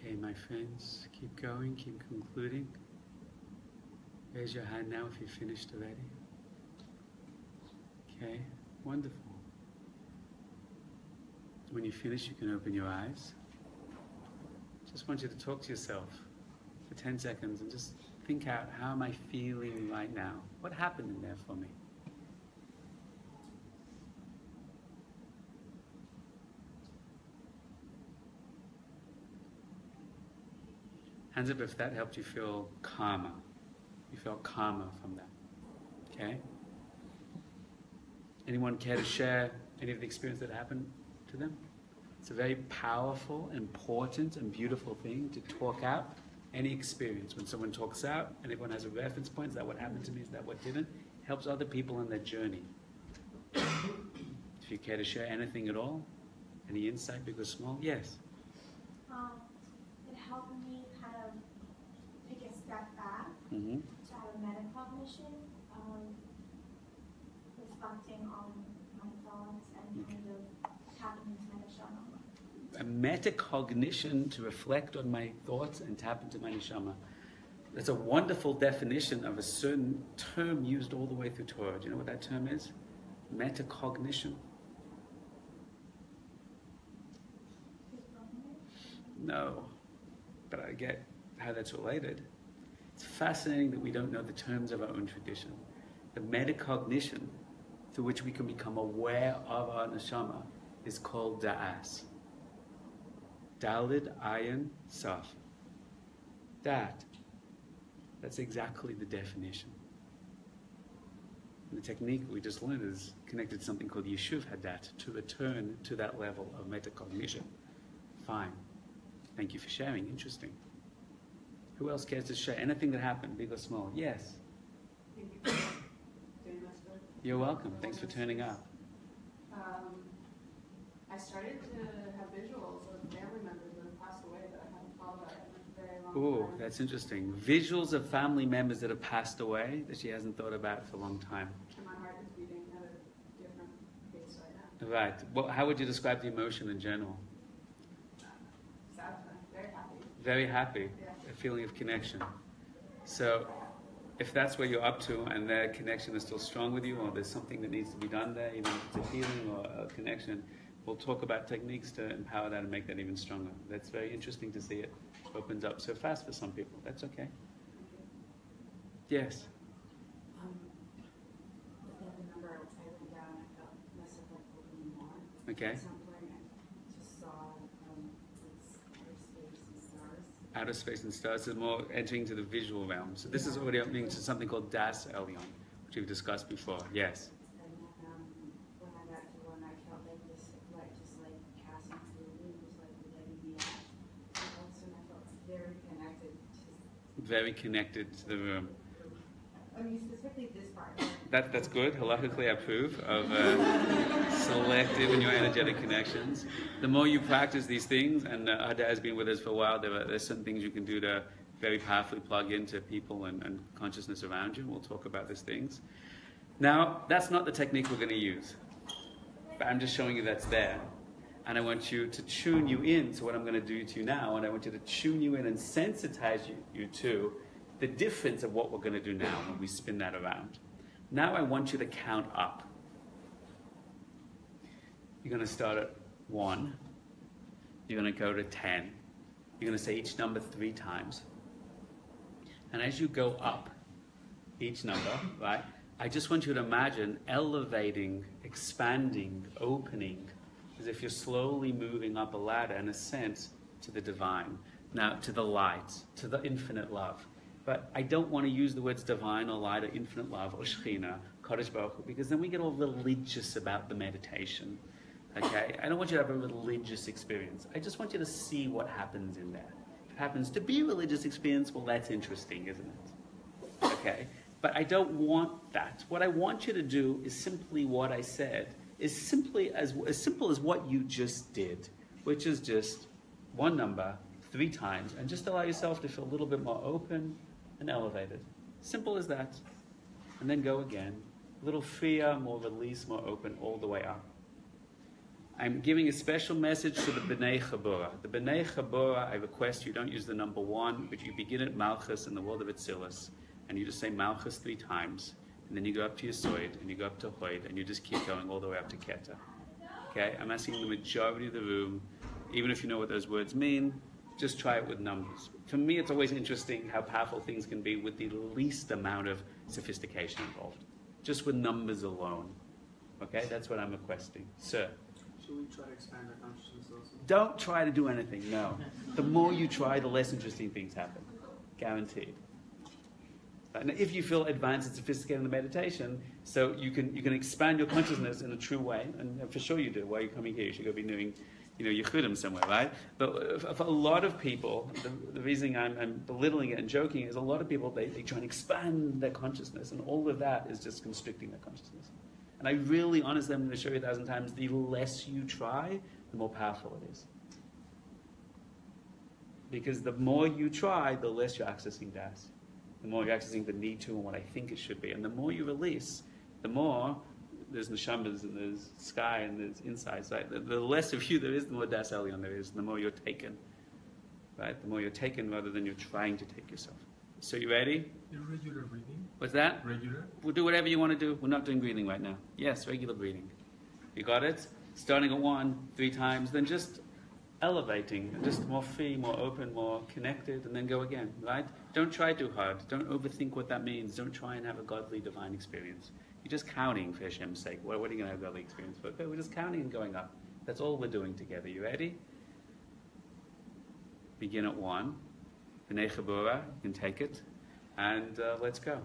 Speaker 1: Okay, my friends, keep going, keep concluding. Raise your hand now if you've finished already. Okay, wonderful. When you finish, you can open your eyes. Just want you to talk to yourself for 10 seconds and just think out, how am I feeling right now? What happened in there for me? Hands up if that helped you feel calmer. You felt calmer from that. Okay? Anyone care to share any of the experience that happened to them? It's a very powerful, important, and beautiful thing to talk out any experience. When someone talks out and everyone has a reference point, is that what happened to me? Is that what didn't? It helps other people on their journey. If you care to share anything at all, any insight, big or small? Yes.
Speaker 5: It helped me kind of take a step back
Speaker 1: Mm-hmm.
Speaker 5: to have a metacognition, reflecting on my thoughts and kind of tapping into my neshama.
Speaker 1: A metacognition to reflect on my thoughts and tap into my neshama. That's a wonderful definition of a certain term used all the way through Torah. Do you know what that term is? Metacognition. No, but I get how that's related. It's fascinating that we don't know the terms of our own tradition. The metacognition through which we can become aware of our neshama is called da'as. Dalid ayin saf. That's exactly the definition. And the technique we just learned is connected to something called Yeshuv Hadat, to return to that level of metacognition. Fine. Thank you for sharing. Interesting. Who else cares to share anything that happened, big or small? Yes.
Speaker 7: Thank you for doing this.
Speaker 1: You're welcome. Thanks for turning up.
Speaker 7: I started to have visuals of family members that have passed away that I haven't thought about in a very long time.
Speaker 1: Ooh, that's interesting. Visuals of family members that have passed away that she hasn't thought about for a long time.
Speaker 7: And my heart is beating at a different pace right now.
Speaker 1: Right. Well, how would you describe the emotion in general?
Speaker 7: Sad, very happy.
Speaker 1: Very happy.
Speaker 7: Yeah.
Speaker 1: A feeling of connection. So, if that's where you're up to and their connection is still strong with you, or there's something that needs to be done there, even if it's a healing or a connection, we'll talk about techniques to empower that and make that even stronger. That's very interesting to see it opens up so fast for some people. That's okay. Yes.
Speaker 8: The family member, I went down and I felt myself like opening more.
Speaker 1: Okay.
Speaker 8: At some point, I just saw this outer space and stars.
Speaker 1: Outer space and stars is more entering to the visual realm. So this is already opening to something called Das Elyon, which we've discussed before. Yes.
Speaker 8: And then when I got to one, I felt like this light just like casting through me, was like letting me out. And all of a sudden I felt very connected to.
Speaker 1: Very connected to the room.
Speaker 8: I mean, specifically this part.
Speaker 1: That's good. Halakhically, I approve of selective in your energetic connections. The more you practice these things, and Ada has been with us for a while, there's certain things you can do to very powerfully plug into people and consciousness around you. We'll talk about these things. Now, that's not the technique we're going to use, but I'm just showing you that's there. And I want you to tune you in to what I'm going to do to you now, and I want you to tune you in and sensitize you to the difference of what we're going to do now when we spin that around. Now I want you to count up. You're going to start at 1. You're going to go to 10. You're going to say each number 3 times. And as you go up each number, right, I just want you to imagine elevating, expanding, opening, as if you're slowly moving up a ladder in a sense to the divine, now to the light, to the infinite love. But I don't want to use the words divine or light or infinite love or Shekhinah, Kodesh Baruch Hu, because then we get all religious about the meditation. Okay? I don't want you to have a religious experience. I just want you to see what happens in there. If it happens to be a religious experience, well, that's interesting, isn't it? Okay? But I don't want that. What I want you to do is simply what I said, is simply as simple as what you just did, which is just one number 3 times, and just allow yourself to feel a little bit more open and elevated. Simple as that. And then go again. A little freer, more release, more open, all the way up. I'm giving a special message to the B'nai Chabura. The B'nai Chabura, I request you don't use the number 1, but you begin at Malchus in the world of Atzilus, and you just say Malchus 3 times, and then you go up to Yesoid, and you go up to Hoid, and you just keep going all the way up to Keta. Okay? I'm asking the majority of the room, even if you know what those words mean, just try it with numbers. For me, it's always interesting how powerful things can be with the least amount of sophistication involved. Just with numbers alone. Okay? That's what I'm requesting. Sir?
Speaker 4: Should we try to expand our consciousness also?
Speaker 1: Don't try to do anything, no. The more you try, the less interesting things happen. Guaranteed. And if you feel advanced and sophisticated in the meditation, so you can expand your consciousness in a true way, and for sure you do. While you're coming here, you should go be doing, Yechudim somewhere, right? But for a lot of people, the reason I'm belittling it and joking is a lot of people, they try and expand their consciousness, and all of that is just constricting their consciousness. And I really, honestly, I'm going to show you 1,000 times, the less you try, the more powerful it is. Because the more you try, the less you're accessing Das. The more you're accessing the need to and what I think it should be. And the more you release, the more there's neshamas and there's sky and there's insights. Right? The less of you there is, the more Das Elyon there is, and the more you're taken. Right? The more you're taken rather than you're trying to take yourself. So you ready?
Speaker 2: Irregular breathing.
Speaker 1: What's that?
Speaker 2: Regular.
Speaker 1: We'll do whatever you want to do. We're not doing breathing right now. Yes, regular breathing. You got it? Starting at 1, 3 times, then just elevating, just more free, more open, more connected, and then go again, right? Don't try too hard. Don't overthink what that means. Don't try and have a godly, divine experience. You're just counting for Hashem's sake. What are you going to have a godly experience for? Okay, we're just counting and going up. That's all we're doing together. You ready? Begin at 1. B'nai Chabura, you can take it. And let's go.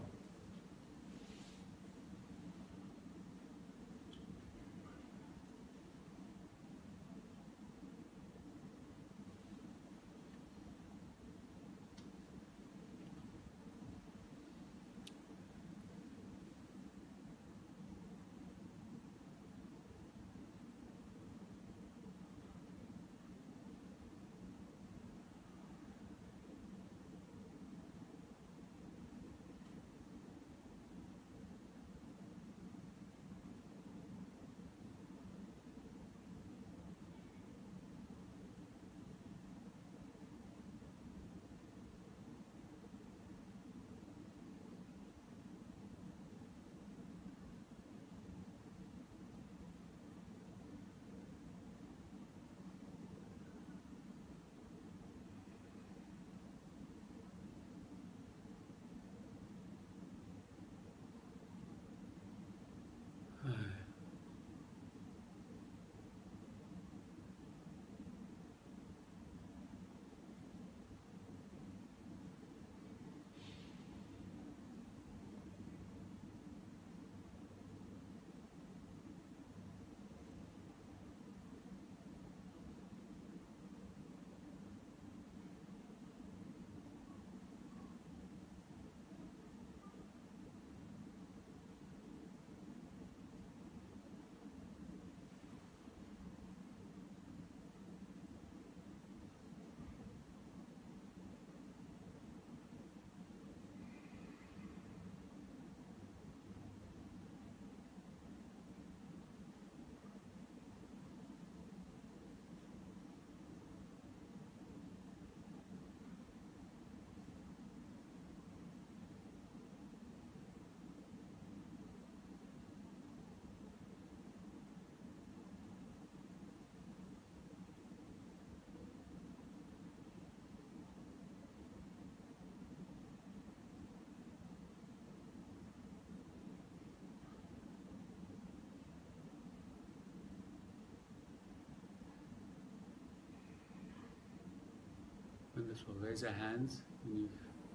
Speaker 1: Wonderful. Raise our hands when you've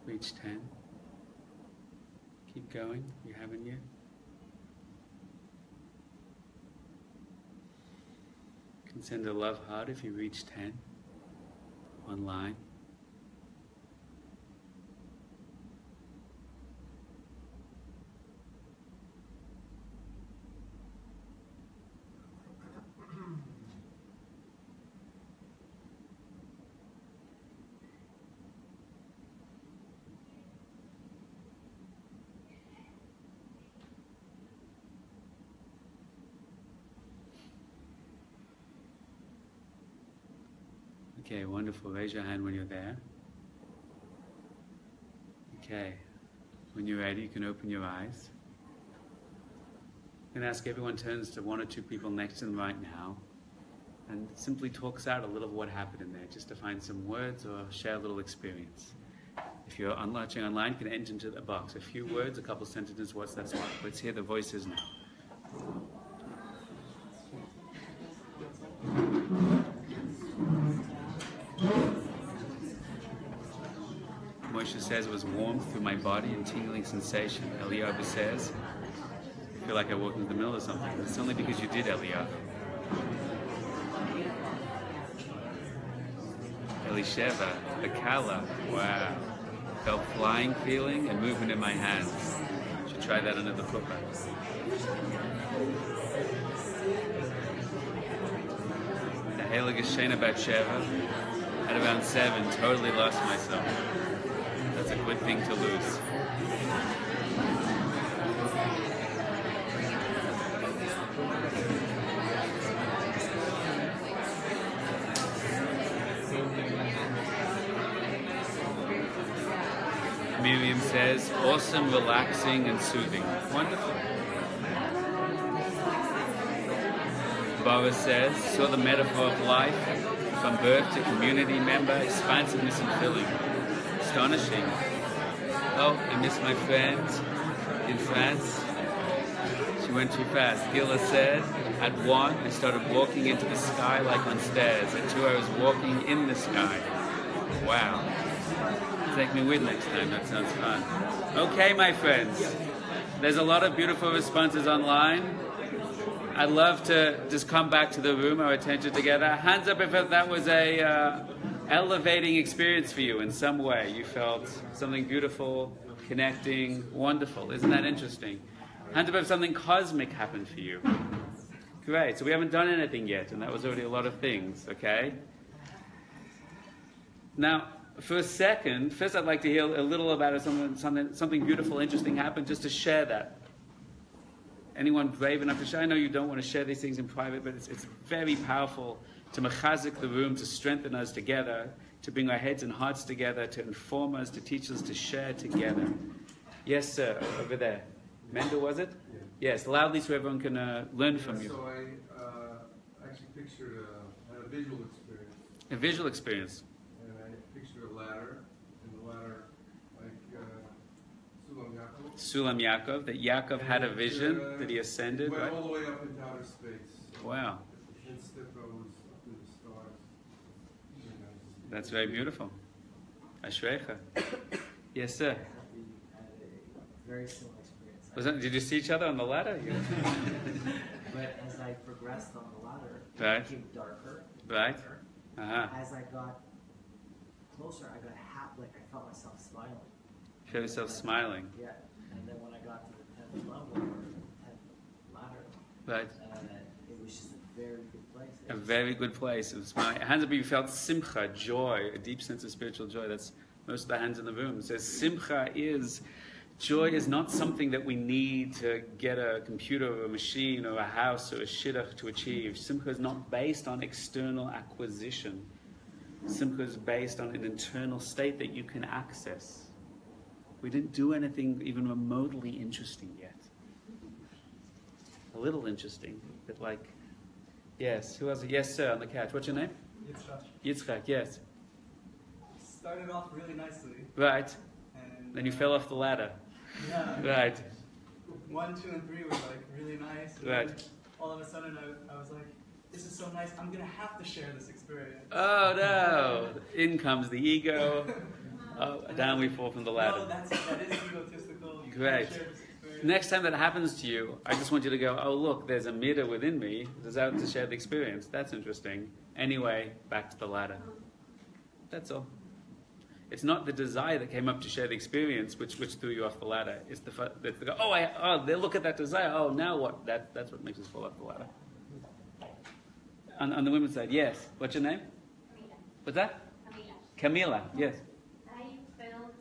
Speaker 1: reached 10. Keep going. You haven't yet. You can send a love heart if you reach 10 online. Okay, wonderful. Raise your hand when you're there. Okay. When you're ready, you can open your eyes. I'm going to ask everyone turns to one or two people next to them right now and simply talks out a little of what happened in there, just to find some words or share a little experience. If you're watching online, you can enter into the box. A few words, a couple sentences, what's that like? Let's hear the voices now. Moshe says it was warmth through my body and tingling sensation. Eliyahu says, I feel like I walked into the middle of something. It's only because you did, Eliyahu. Elisheva, the Kala, wow. Felt flying feeling and movement in my hands. Should try that under the football. The Heilige Shena Bat Sheva, at around 7, totally lost myself. That's a good thing to lose. Miriam says, awesome, relaxing, and soothing. Wonderful. Boris says, saw the metaphor of life from birth to community member, expansiveness and filling. Astonishing. Oh, I miss my friend in France. She went too fast. Gila said, at 1, I started walking into the sky like on stairs. At 2, I was walking in the sky. Wow. Take me with next time, that sounds fun. Okay, my friends. There's a lot of beautiful responses online. I'd love to just come back to the room, our attention together. Hands up if that was a elevating experience for you in some way. You felt something beautiful, connecting, wonderful. Isn't that interesting? Hands up if something cosmic happened for you. Great. So we haven't done anything yet, and that was already a lot of things, okay? Now, for a second, first I'd like to hear a little about it, something beautiful, interesting happened, just to share that. Anyone brave enough to share? I know you don't want to share these things in private, but it's very powerful to mechazik the room, to strengthen us together, to bring our heads and hearts together, to inform us, to teach us, to share together. Yes, sir, over there. Mendel, was it?
Speaker 2: Yeah.
Speaker 1: Yes, loudly so everyone can learn from you.
Speaker 2: So I actually pictured a visual experience.
Speaker 1: A visual experience.
Speaker 2: And I pictured a ladder, and the ladder, like Sulam Yaakov.
Speaker 1: Sulam Yaakov, that Yaakov had a vision, that he ascended,
Speaker 2: went
Speaker 1: right?
Speaker 2: all the way up into outer space.
Speaker 1: Wow.
Speaker 2: And step goes up to the stars.
Speaker 1: That's very beautiful. Ashrecha. Yes, sir.
Speaker 9: We had a very similar experience.
Speaker 1: Did you see each other on the ladder?
Speaker 9: But as I progressed on the ladder,
Speaker 1: Right.
Speaker 9: it became darker.
Speaker 1: Right.
Speaker 9: Darker.
Speaker 1: Uh-huh.
Speaker 9: As I got closer, I got like I felt myself smiling.
Speaker 1: Feel yourself smiling.
Speaker 9: Yeah. And then when I got to the 10th level, or the 10th ladder,
Speaker 1: Right.
Speaker 9: it was just a very good place.
Speaker 1: A very good place. It was my hands up. You felt simcha, joy, a deep sense of spiritual joy. That's most of the hands in the room. It says simcha is, joy is not something that we need to get a computer or a machine or a house or a shidduch to achieve. Simcha is not based on external acquisition. Simcha is based on an internal state that you can access. We didn't do anything even remotely interesting yet. A little interesting, but like, yes, who else? Yes, sir, on the couch. What's your name? Yitzchak, yes.
Speaker 10: Started off really nicely.
Speaker 1: Right.
Speaker 10: And
Speaker 1: Then you fell off the ladder.
Speaker 10: yeah.
Speaker 1: Right.
Speaker 10: 1, 2, and 3 was like really nice. And
Speaker 1: Right.
Speaker 10: then all of a sudden I was like, this is so nice. I'm gonna have to share this experience.
Speaker 1: Oh no! In comes the ego. Oh, down we fall from the
Speaker 10: No,
Speaker 1: ladder.
Speaker 10: that is egotistical. You
Speaker 1: Great.
Speaker 10: can't share this experience.
Speaker 1: Next time that happens to you, I just want you to go, oh look, there's a meter within me, desire to share the experience. That's interesting. Anyway, back to the ladder. That's all. It's not the desire that came up to share the experience which threw you off the ladder. It's they look at that desire. Oh, now what? That's what makes us fall off the ladder. On the women's side, yes. What's your name?
Speaker 5: Camila.
Speaker 1: What's that?
Speaker 5: Camila.
Speaker 1: Camila. Yes.
Speaker 5: I felt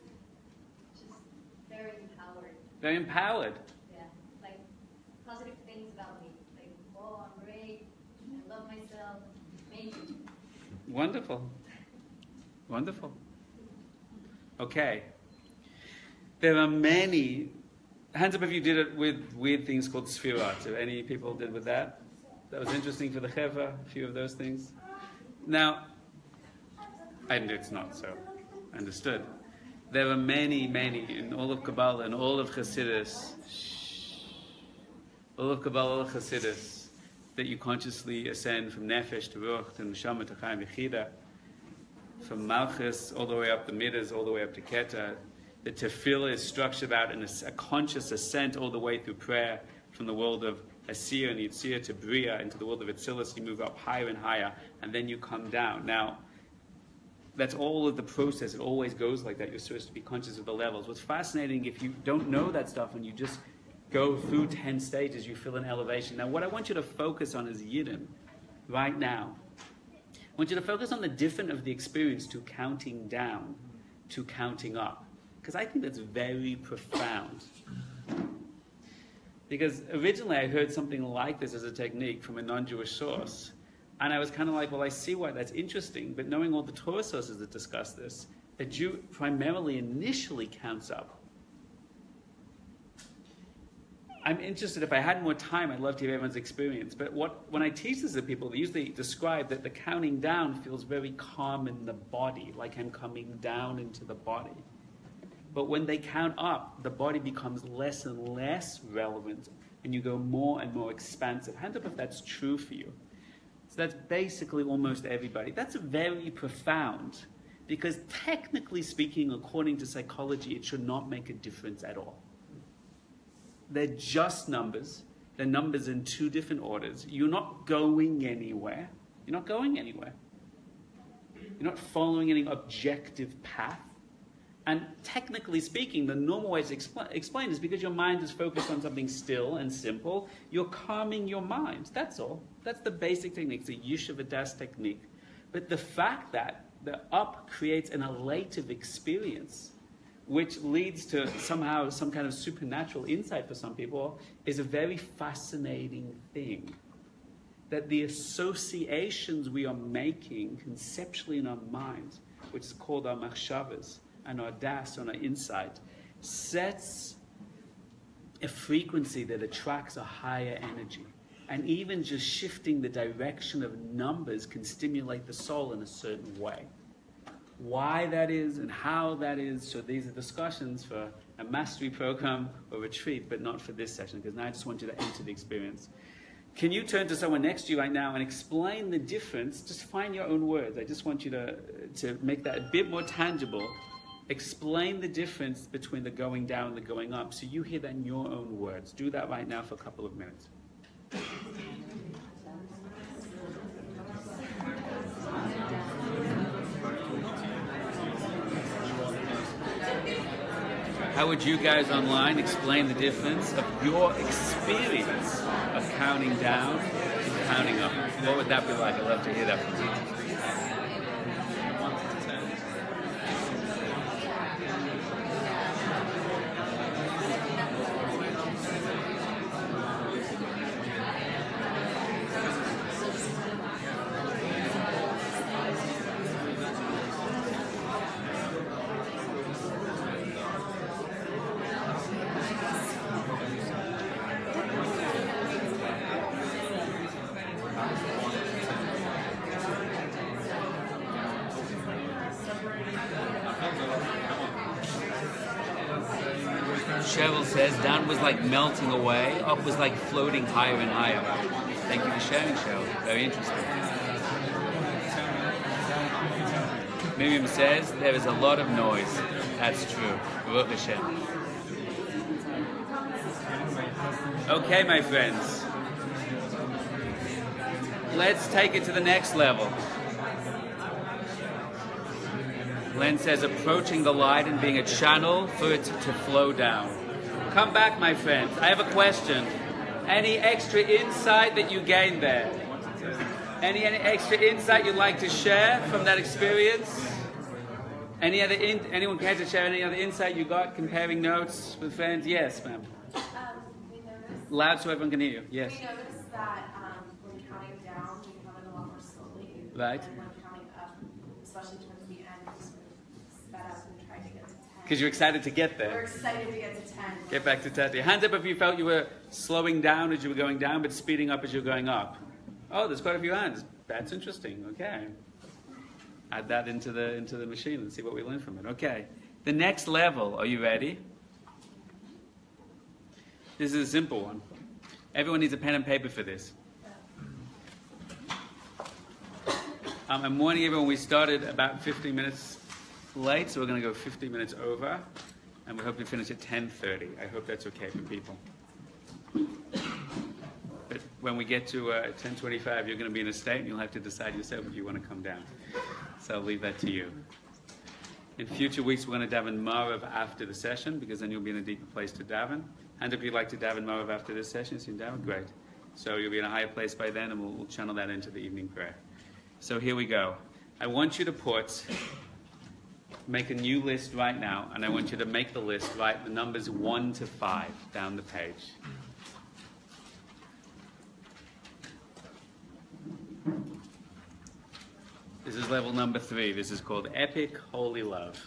Speaker 5: just very empowered.
Speaker 1: Very empowered.
Speaker 5: Yeah, like positive things about me. Like, oh, I'm great. I love myself. Amazing.
Speaker 1: Wonderful. Wonderful. Okay. There are many. Hands up if you did it with weird things called sfirot. So any people did with that? That was interesting for the cheva, a few of those things. Now, it's not so. Understood. There are many in all of Kabbalah and all of Chassidus, that you consciously ascend from Nefesh to Ruach to Neshama to Chaim Yechida, from Malchus all the way up the Midas, all the way up to Keter. The Tefillah is structured out in a conscious ascent all the way through prayer from the world of Asir and Yitzir to Bria into the world of Atzilus. You move up higher and higher, and then you come down. Now, that's all of the process. It always goes like that. You're supposed to be conscious of the levels. What's fascinating, if you don't know that stuff and you just go through 10 stages, you feel an elevation. Now, what I want you to focus on is Yidden right now. I want you to focus on the difference of the experience to counting down to counting up. Because I think that's very profound. Because originally I heard something like this as a technique from a non-Jewish source. And I was kind of like, well, I see why that's interesting. But knowing all the Torah sources that discuss this, a Jew primarily initially counts up. I'm interested, if I had more time, I'd love to hear everyone's experience. But when I teach this to people, they usually describe that the counting down feels very calm in the body, like I'm coming down into the body. But when they count up, the body becomes less and less relevant, and you go more and more expansive. Hand up if that's true for you. So that's basically almost everybody. That's very profound, because technically speaking, according to psychology, it should not make a difference at all. They're just numbers. They're numbers in two different orders. You're not going anywhere. You're not going anywhere. You're not following any objective path. And technically speaking, the normal way to explain is because your mind is focused on something still and simple, you're calming your mind. That's all. That's the basic technique. It's a Yeshiva Das technique. But the fact that the up creates an elative experience, which leads to somehow some kind of supernatural insight for some people, is a very fascinating thing. That the associations we are making conceptually in our minds, which is called our machshavas, and our das, and our insight, sets a frequency that attracts a higher energy. And even just shifting the direction of numbers can stimulate the soul in a certain way. Why that is and how that is, so these are discussions for a mastery program or retreat, but not for this session, because now I just want you to enter the experience. Can you turn to someone next to you right now and explain the difference? Just find your own words. I just want you to make that a bit more tangible. Explain the difference between the going down and the going up, so you hear that in your own words. Do that right now for a couple of minutes. How would you guys online explain the difference of your experience of counting down and counting up? What would that be like? I'd love to hear that from you. Cheryl says, down was like melting away, up was like floating higher and higher. Thank you for sharing, Cheryl. Very interesting. Miriam says, there is a lot of noise. That's true. Baruch Hashem. Okay, my friends. Let's take it to the next level. Len says, approaching the light and being a channel for it to flow down. Come back, my friends. I have a question. Any extra insight that you gained there? Any extra insight you'd like to share from that experience? Anyone care to share any other insight you got comparing notes with friends? Yes, ma'am.
Speaker 5: We noticed.
Speaker 1: Loud so everyone can hear you. Yes.
Speaker 5: We noticed that when counting down, we count it a lot more slowly.
Speaker 1: Right.
Speaker 5: And when counting up, especially towards the end, we
Speaker 1: Because you're excited to get there.
Speaker 8: We're excited to get to 10.
Speaker 1: Get back to 10. Hands up if you felt you were slowing down as you were going down, but speeding up as you're going up. Oh, there's quite a few hands. That's interesting. Okay. Add that into the machine and see what we learn from it. Okay. The next level. Are you ready? This is a simple one. Everyone needs a pen and paper for this. I'm warning everyone we started about 15 minutes late, so we're going to go 15 minutes over, and we hope to finish at 10:30. I hope that's okay for people. But when we get to 10:25, you're going to be in a state, and you'll have to decide yourself if you want to come down. So I'll leave that to you. In future weeks, we're going to daven Marav after the session, because then you'll be in a deeper place to daven. And if you'd like to daven Marav after this session, you can daven, great. So you'll be in a higher place by then, and we'll channel that into the evening prayer. So here we go. I want you to make a new list right now, and I want you to make the list, write the numbers 1 to 5 down the page. This is level number 3. This is called Epic Holy Love.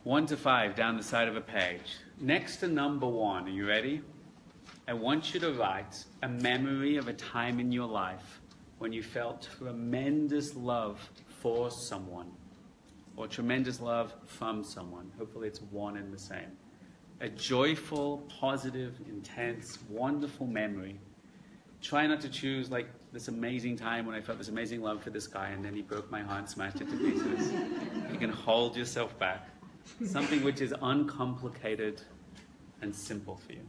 Speaker 1: 1 to 5 down the side of a page. Next to number 1, are you ready? I want you to write a memory of a time in your life when you felt tremendous love for someone, or tremendous love from someone. Hopefully it's one and the same. A joyful, positive, intense, wonderful memory. Try not to choose like this amazing time when I felt this amazing love for this guy and then he broke my heart and smashed it to pieces. You can hold yourself back. Something which is uncomplicated and simple for you.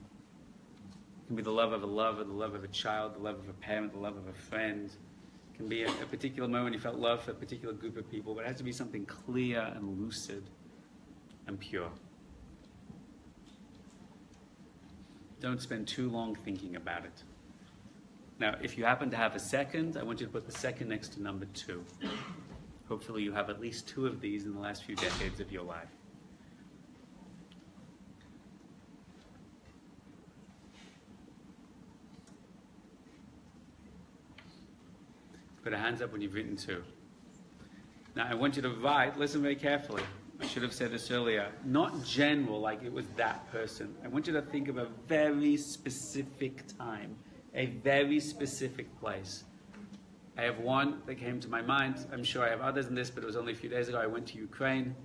Speaker 1: It can be the love of a lover, the love of a child, the love of a parent, the love of a friend. It can be a particular moment you felt love for a particular group of people, but it has to be something clear and lucid and pure. Don't spend too long thinking about it. Now, if you happen to have a second, I want you to put the second next to number 2. Hopefully you have at least 2 of these in the last few decades of your life. Put a hands up when you've written 2. Now I want you to write, listen very carefully. I should have said this earlier. Not general, like it was that person. I want you to think of a very specific time, a very specific place. I have one that came to my mind. I'm sure I have others in this, but it was only a few days ago. I went to Ukraine,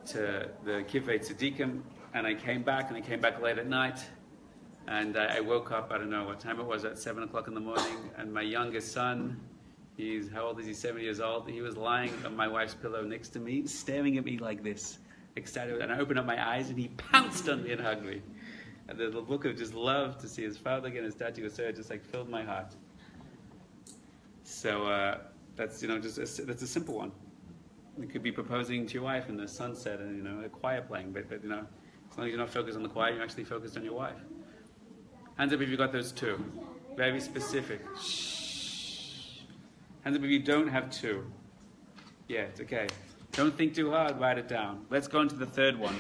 Speaker 1: to the Kivrei Tzadikim, and I came back late at night. And I woke up, I don't know what time it was, at 7 o'clock in the morning, and my youngest son, how old is he, 7 years old, he was lying on my wife's pillow next to me, staring at me like this, excited, and I opened up my eyes, and he pounced on me and hugged me. And the look of just love to see his father again, his daddy was there, just like filled my heart. So that's, that's a simple one. You could be proposing to your wife in the sunset and, a choir playing, but as long as you're not focused on the choir, you're actually focused on your wife. Hands up if you got those 2. Very specific. Shh. Hands up if you don't have 2. Yeah, it's okay. Don't think too hard, write it down. Let's go into the third one.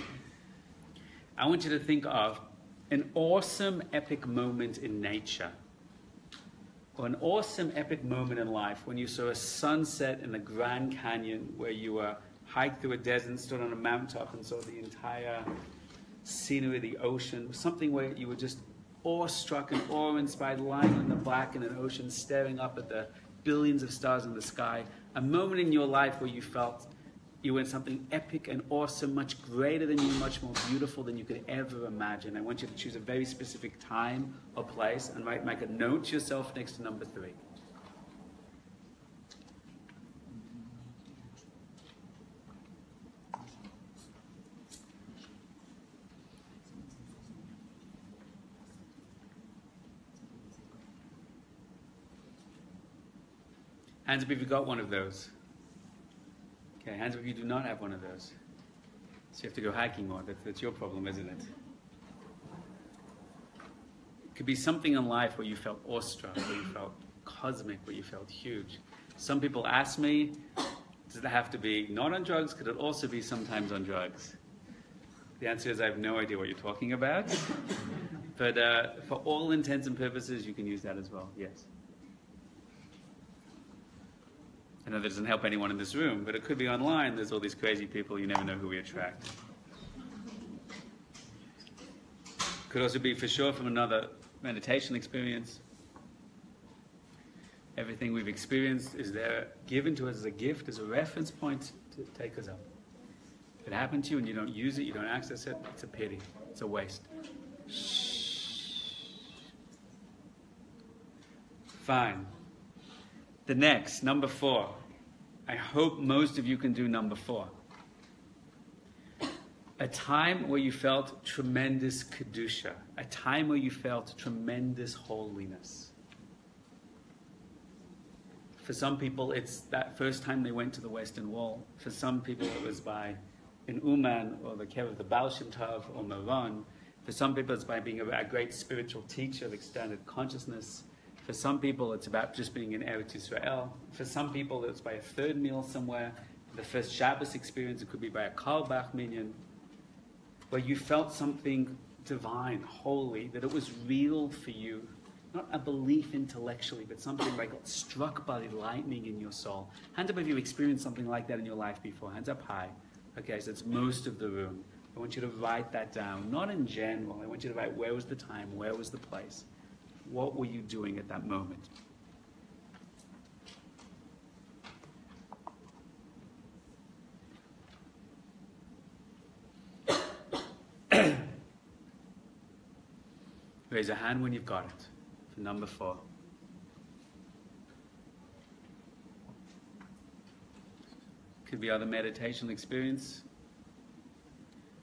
Speaker 1: I want you to think of an awesome epic moment in nature. Or an awesome epic moment in life when you saw a sunset in the Grand Canyon, where you hiked through a desert, stood on a mountaintop and saw the entire scenery of the ocean. Something where you were just awestruck and awe-inspired, lying on the back in an ocean, staring up at the billions of stars in the sky. A moment in your life where you felt you were in something epic and awesome, much greater than you, much more beautiful than you could ever imagine. I want you to choose a very specific time or place and make a note to yourself next to number 3. Hands up if you got one of those. Okay, hands up if you do not have one of those. So you have to go hiking more. That's your problem, isn't it? It could be something in life where you felt awestruck, where you felt cosmic, where you felt huge. Some people ask me, does it have to be not on drugs? Could it also be sometimes on drugs? The answer is I have no idea what you're talking about. But for all intents and purposes, you can use that as well, yes. know that doesn't help anyone in this room, but it could be online. There's all these crazy people, you never know who we attract. Could also be for sure from another meditation experience. Everything we've experienced is there given to us as a gift, as a reference point to take us up. If it happened to you and you don't use it, you don't access it, it's a pity. It's a waste. Fine. The next, number 4. I hope most of you can do number 4. A time where you felt tremendous kedusha. A time where you felt tremendous holiness. For some people, it's that first time they went to the Western Wall. For some people, it was by an Uman, or the care of the Baal Shem Tov, or Maran. For some people, it's by being a great spiritual teacher of extended consciousness. For some people, it's about just being in Eretz Yisrael. For some people, it's by a third meal somewhere. The first Shabbos experience, it could be by a Karlbach minyan, where you felt something divine, holy, that it was real for you. Not a belief intellectually, but something like struck by lightning in your soul. Hands up if you experienced something like that in your life before. Hands up high. Okay, so it's most of the room. I want you to write that down. Not in general. I want you to write where was the time, where was the place. What were you doing at that moment? Raise a hand when you've got it. For number 4. Could be other meditation experience.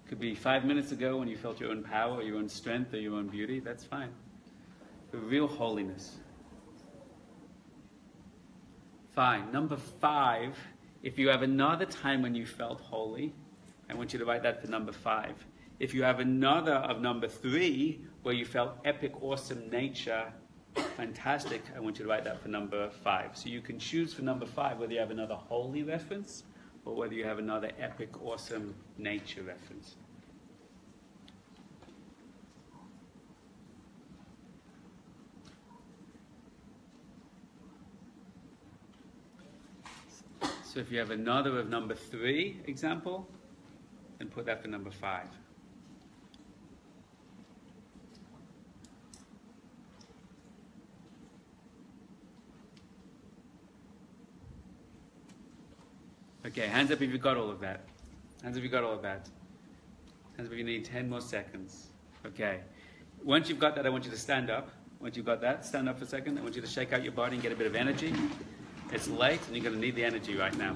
Speaker 1: Could be 5 minutes ago when you felt your own power, your own strength, or your own beauty. That's fine. But real holiness. Fine. Number 5, if you have another time when you felt holy, I want you to write that for number 5. If you have another of number 3, where you felt epic, awesome nature, fantastic, I want you to write that for number 5. So you can choose for number 5 whether you have another holy reference or whether you have another epic, awesome nature reference. So if you have another of number 3 example, then put that for number 5. Okay, hands up if you got all of that. Hands up if you got all of that. Hands up if you need 10 more seconds. Okay. Once you've got that, I want you to stand up. Once you've got that, stand up for a second. I want you to shake out your body and get a bit of energy. It's late and you're going to need the energy right now.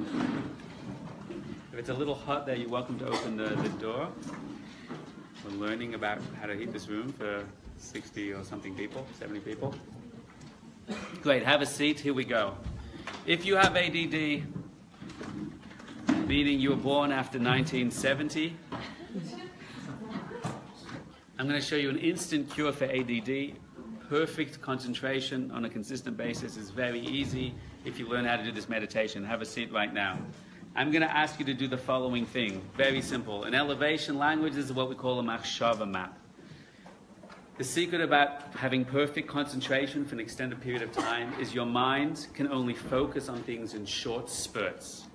Speaker 1: If it's a little hot there, you're welcome to open the door. We're learning about how to heat this room for 60 or something people, 70 people. Great, have a seat. Here we go. If you have ADD, meaning you were born after 1970, I'm going to show you an instant cure for ADD. Perfect concentration on a consistent basis is very easy if you learn how to do this meditation. Have a seat right now. I'm going to ask you to do the following thing. Very simple. In elevation language, this is what we call a machshava map. The secret about having perfect concentration for an extended period of time is your mind can only focus on things in short spurts,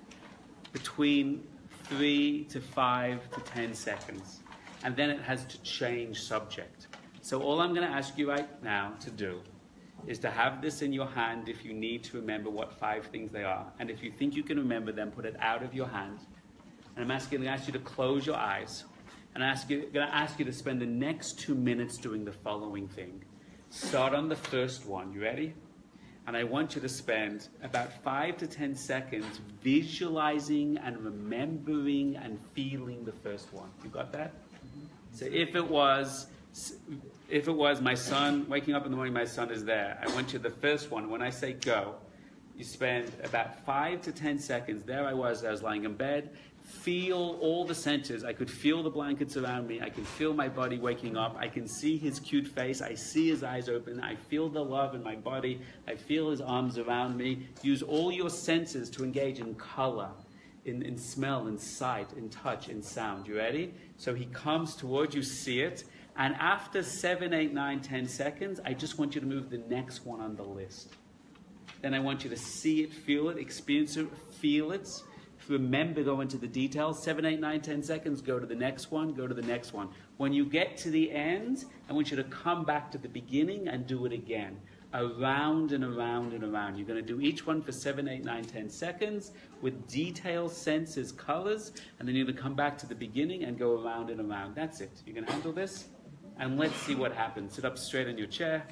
Speaker 1: between 3 to 5 to 10 seconds. And then it has to change subject. So all I'm going to ask you right now to do is to have this in your hand if you need to remember what 5 things they are. And if you think you can remember them, put it out of your hand. And I'm going to ask you to close your eyes. And I'm going to ask you to spend the next 2 minutes doing the following thing. Start on the first one. You ready? And I want you to spend about 5 to 10 seconds visualizing and remembering and feeling the first one. You got that? So if it was my son, waking up in the morning, my son is there. I want you, the first one, when I say go, you spend about 5 to 10 seconds. There I was lying in bed. Feel all the senses. I could feel the blankets around me. I can feel my body waking up. I can see his cute face. I see his eyes open. I feel the love in my body. I feel his arms around me. Use all your senses to engage in color, in smell, in sight, in touch, in sound. You ready? So he comes towards you, see it. And after 7, 8, 9, 10 seconds, I just want you to move the next one on the list. Then I want you to see it, feel it, experience it, feel it. Remember, go into the details. 7, 8, 9, 10 seconds, go to the next one, go to the next one. When you get to the end, I want you to come back to the beginning and do it again. Around and around and around. You're going to do each one for 7, 8, 9, 10 seconds with details, senses, colors, and then you're going to come back to the beginning and go around and around. That's it. You can handle this? And let's see what happens. Sit up straight on your chair.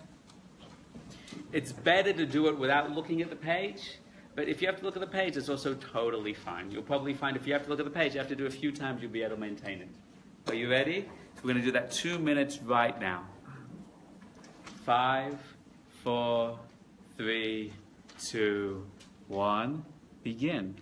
Speaker 1: It's better to do it without looking at the page, but if you have to look at the page, it's also totally fine. You'll probably find if you have to look at the page, you have to do it a few times, you'll be able to maintain it. Are you ready? We're going to do that 2 minutes right now. 5, 4, 3, 2, 1, begin.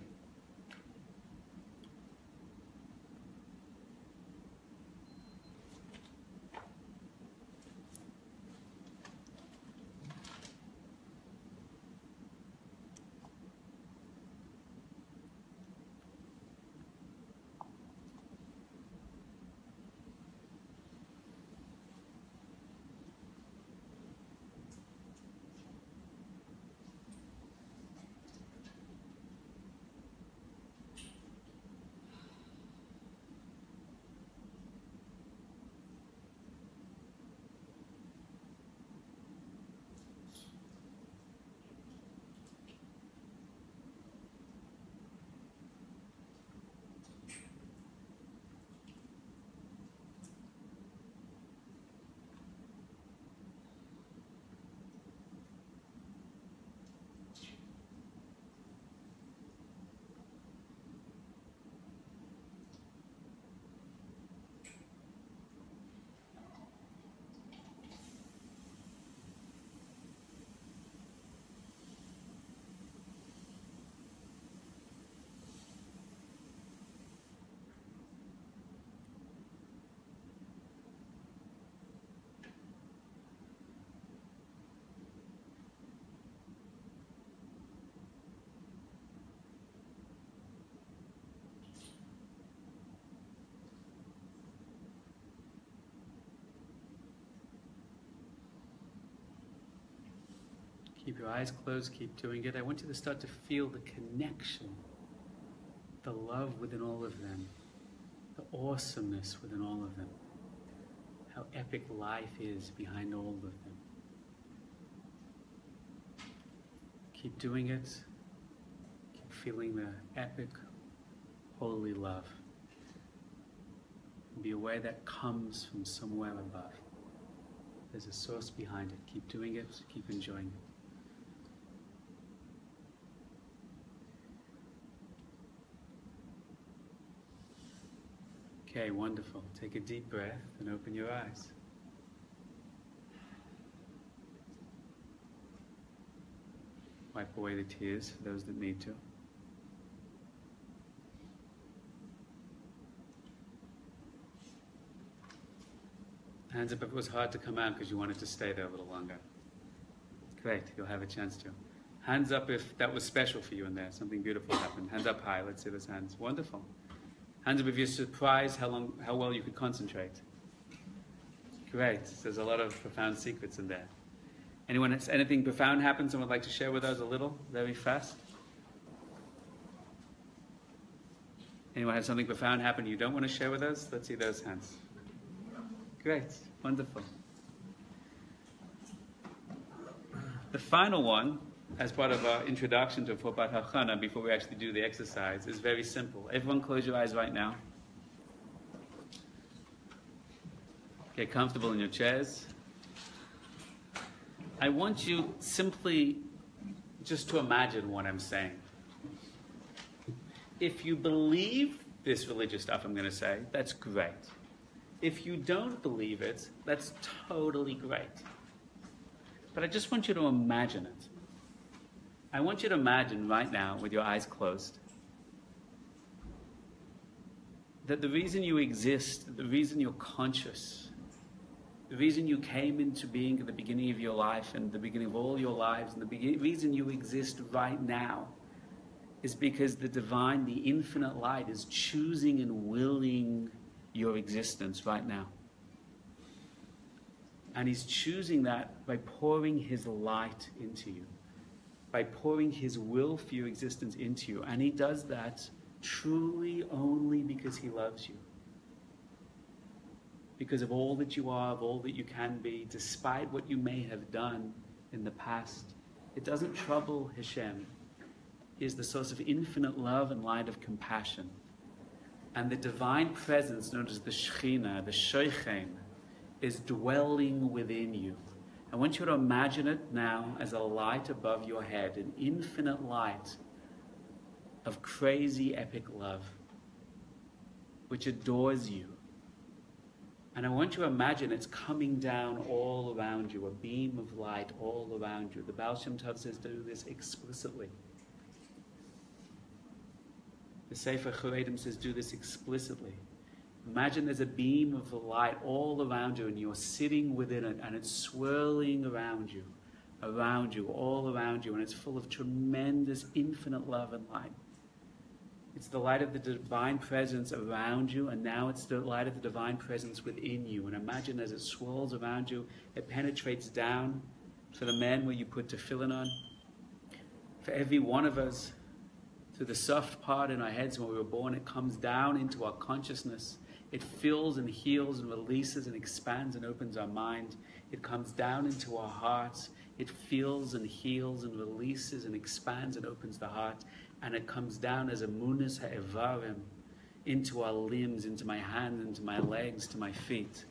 Speaker 1: Keep your eyes closed, keep doing it. I want you to start to feel the connection, the love within all of them, the awesomeness within all of them, how epic life is behind all of them. Keep doing it. Keep feeling the epic, holy love. And be aware that comes from somewhere above. There's a source behind it. Keep doing it. Keep enjoying it. Okay, wonderful. Take a deep breath and open your eyes. Wipe away the tears for those that need to. Hands up if it was hard to come out because you wanted to stay there a little longer. Great, you'll have a chance to. Hands up if that was special for you in there, something beautiful happened. Hands up high, let's see those hands. Wonderful. Hands up if you're surprised how well you could concentrate. Great, there's a lot of profound secrets in there. Anyone has anything profound happen someone would like to share with us a little, very fast? Anyone has something profound happen you don't want to share with us? Let's see those hands. Great, wonderful. The final one, as part of our introduction to Fopat HaChana, before we actually do the exercise, is very simple. Everyone close your eyes right now. Get comfortable in your chairs. I want you simply just to imagine what I'm saying. If you believe this religious stuff I'm going to say, that's great. If you don't believe it, that's totally great. But I just want you to imagine it. I want you to imagine right now, with your eyes closed, that the reason you exist, the reason you're conscious, the reason you came into being at the beginning of your life and the beginning of all your lives, and the reason you exist right now is because the divine, the infinite light is choosing and willing your existence right now. And he's choosing that by pouring his light into you, by pouring his will for your existence into you. And he does that truly only because he loves you. Because of all that you are, of all that you can be, despite what you may have done in the past. It doesn't trouble Hashem. He is the source of infinite love and light of compassion. And the divine presence, known as the Shekhinah, the Shoichen, is dwelling within you. I want you to imagine it now as a light above your head, an infinite light of crazy, epic love, which adores you. And I want you to imagine it's coming down all around you, a beam of light all around you. The Baal Shem Tov says do this explicitly. The Sefer Charedim says do this explicitly. Imagine there's a beam of light all around you and you're sitting within it and it's swirling around you, all around you, and it's full of tremendous, infinite love and light. It's the light of the divine presence around you, and now it's the light of the divine presence within you. And imagine as it swirls around you, it penetrates down for the men where you put tefillin on. For every one of us, through the soft part in our heads when we were born, it comes down into our consciousness. It fills and heals and releases and expands and opens our mind. It comes down into our hearts. It feels and heals and releases and expands and opens the heart. And it comes down as a munas ha'evarim into our limbs, into my hands, into my legs, to my feet.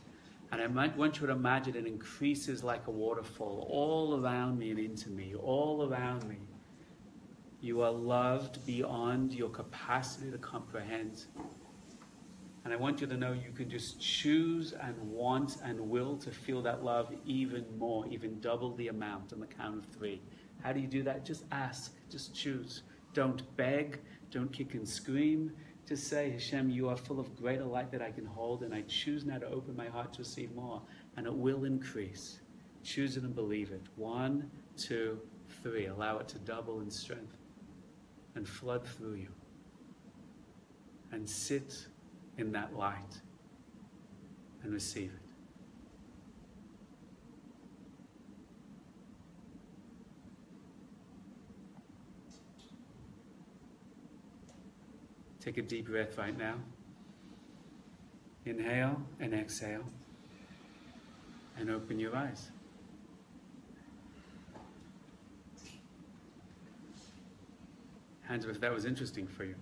Speaker 1: And I want you to imagine it increases like a waterfall all around me and into me, all around me. You are loved beyond your capacity to comprehend. And I want you to know you can just choose and want and will to feel that love even more, even double the amount on the count of 3. How do you do that? Just ask, just choose. Don't beg, don't kick and scream. Just say, Hashem, you are full of greater light that I can hold, and I choose now to open my heart to receive more, and it will increase. Choose it and believe it. 1, 2, 3. Allow it to double in strength and flood through you. And sit in that light and receive it. Take a deep breath right now. Inhale and exhale. And open your eyes. Hands up if that was interesting for you.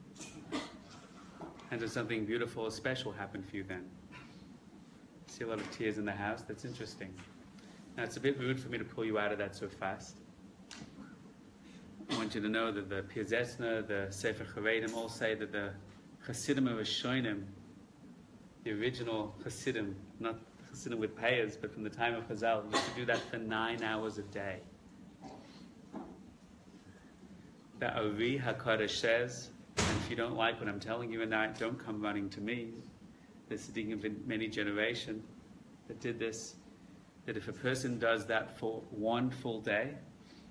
Speaker 1: Hands up something beautiful or special happened for you then. I see a lot of tears in the house. That's interesting. Now it's a bit rude for me to pull you out of that so fast. I want you to know that the Piazesna, the Sefer Charedim all say that the Hasidim Rishonim, the original Hasidim, not Hasidim with payers, but from the time of Chazal, used to do that for 9 hours a day. The Ari HaKadosh says, and if you don't like what I'm telling you tonight, don't come running to me. There's Siddiqim of many generations that did this, that if a person does that for 1 full day,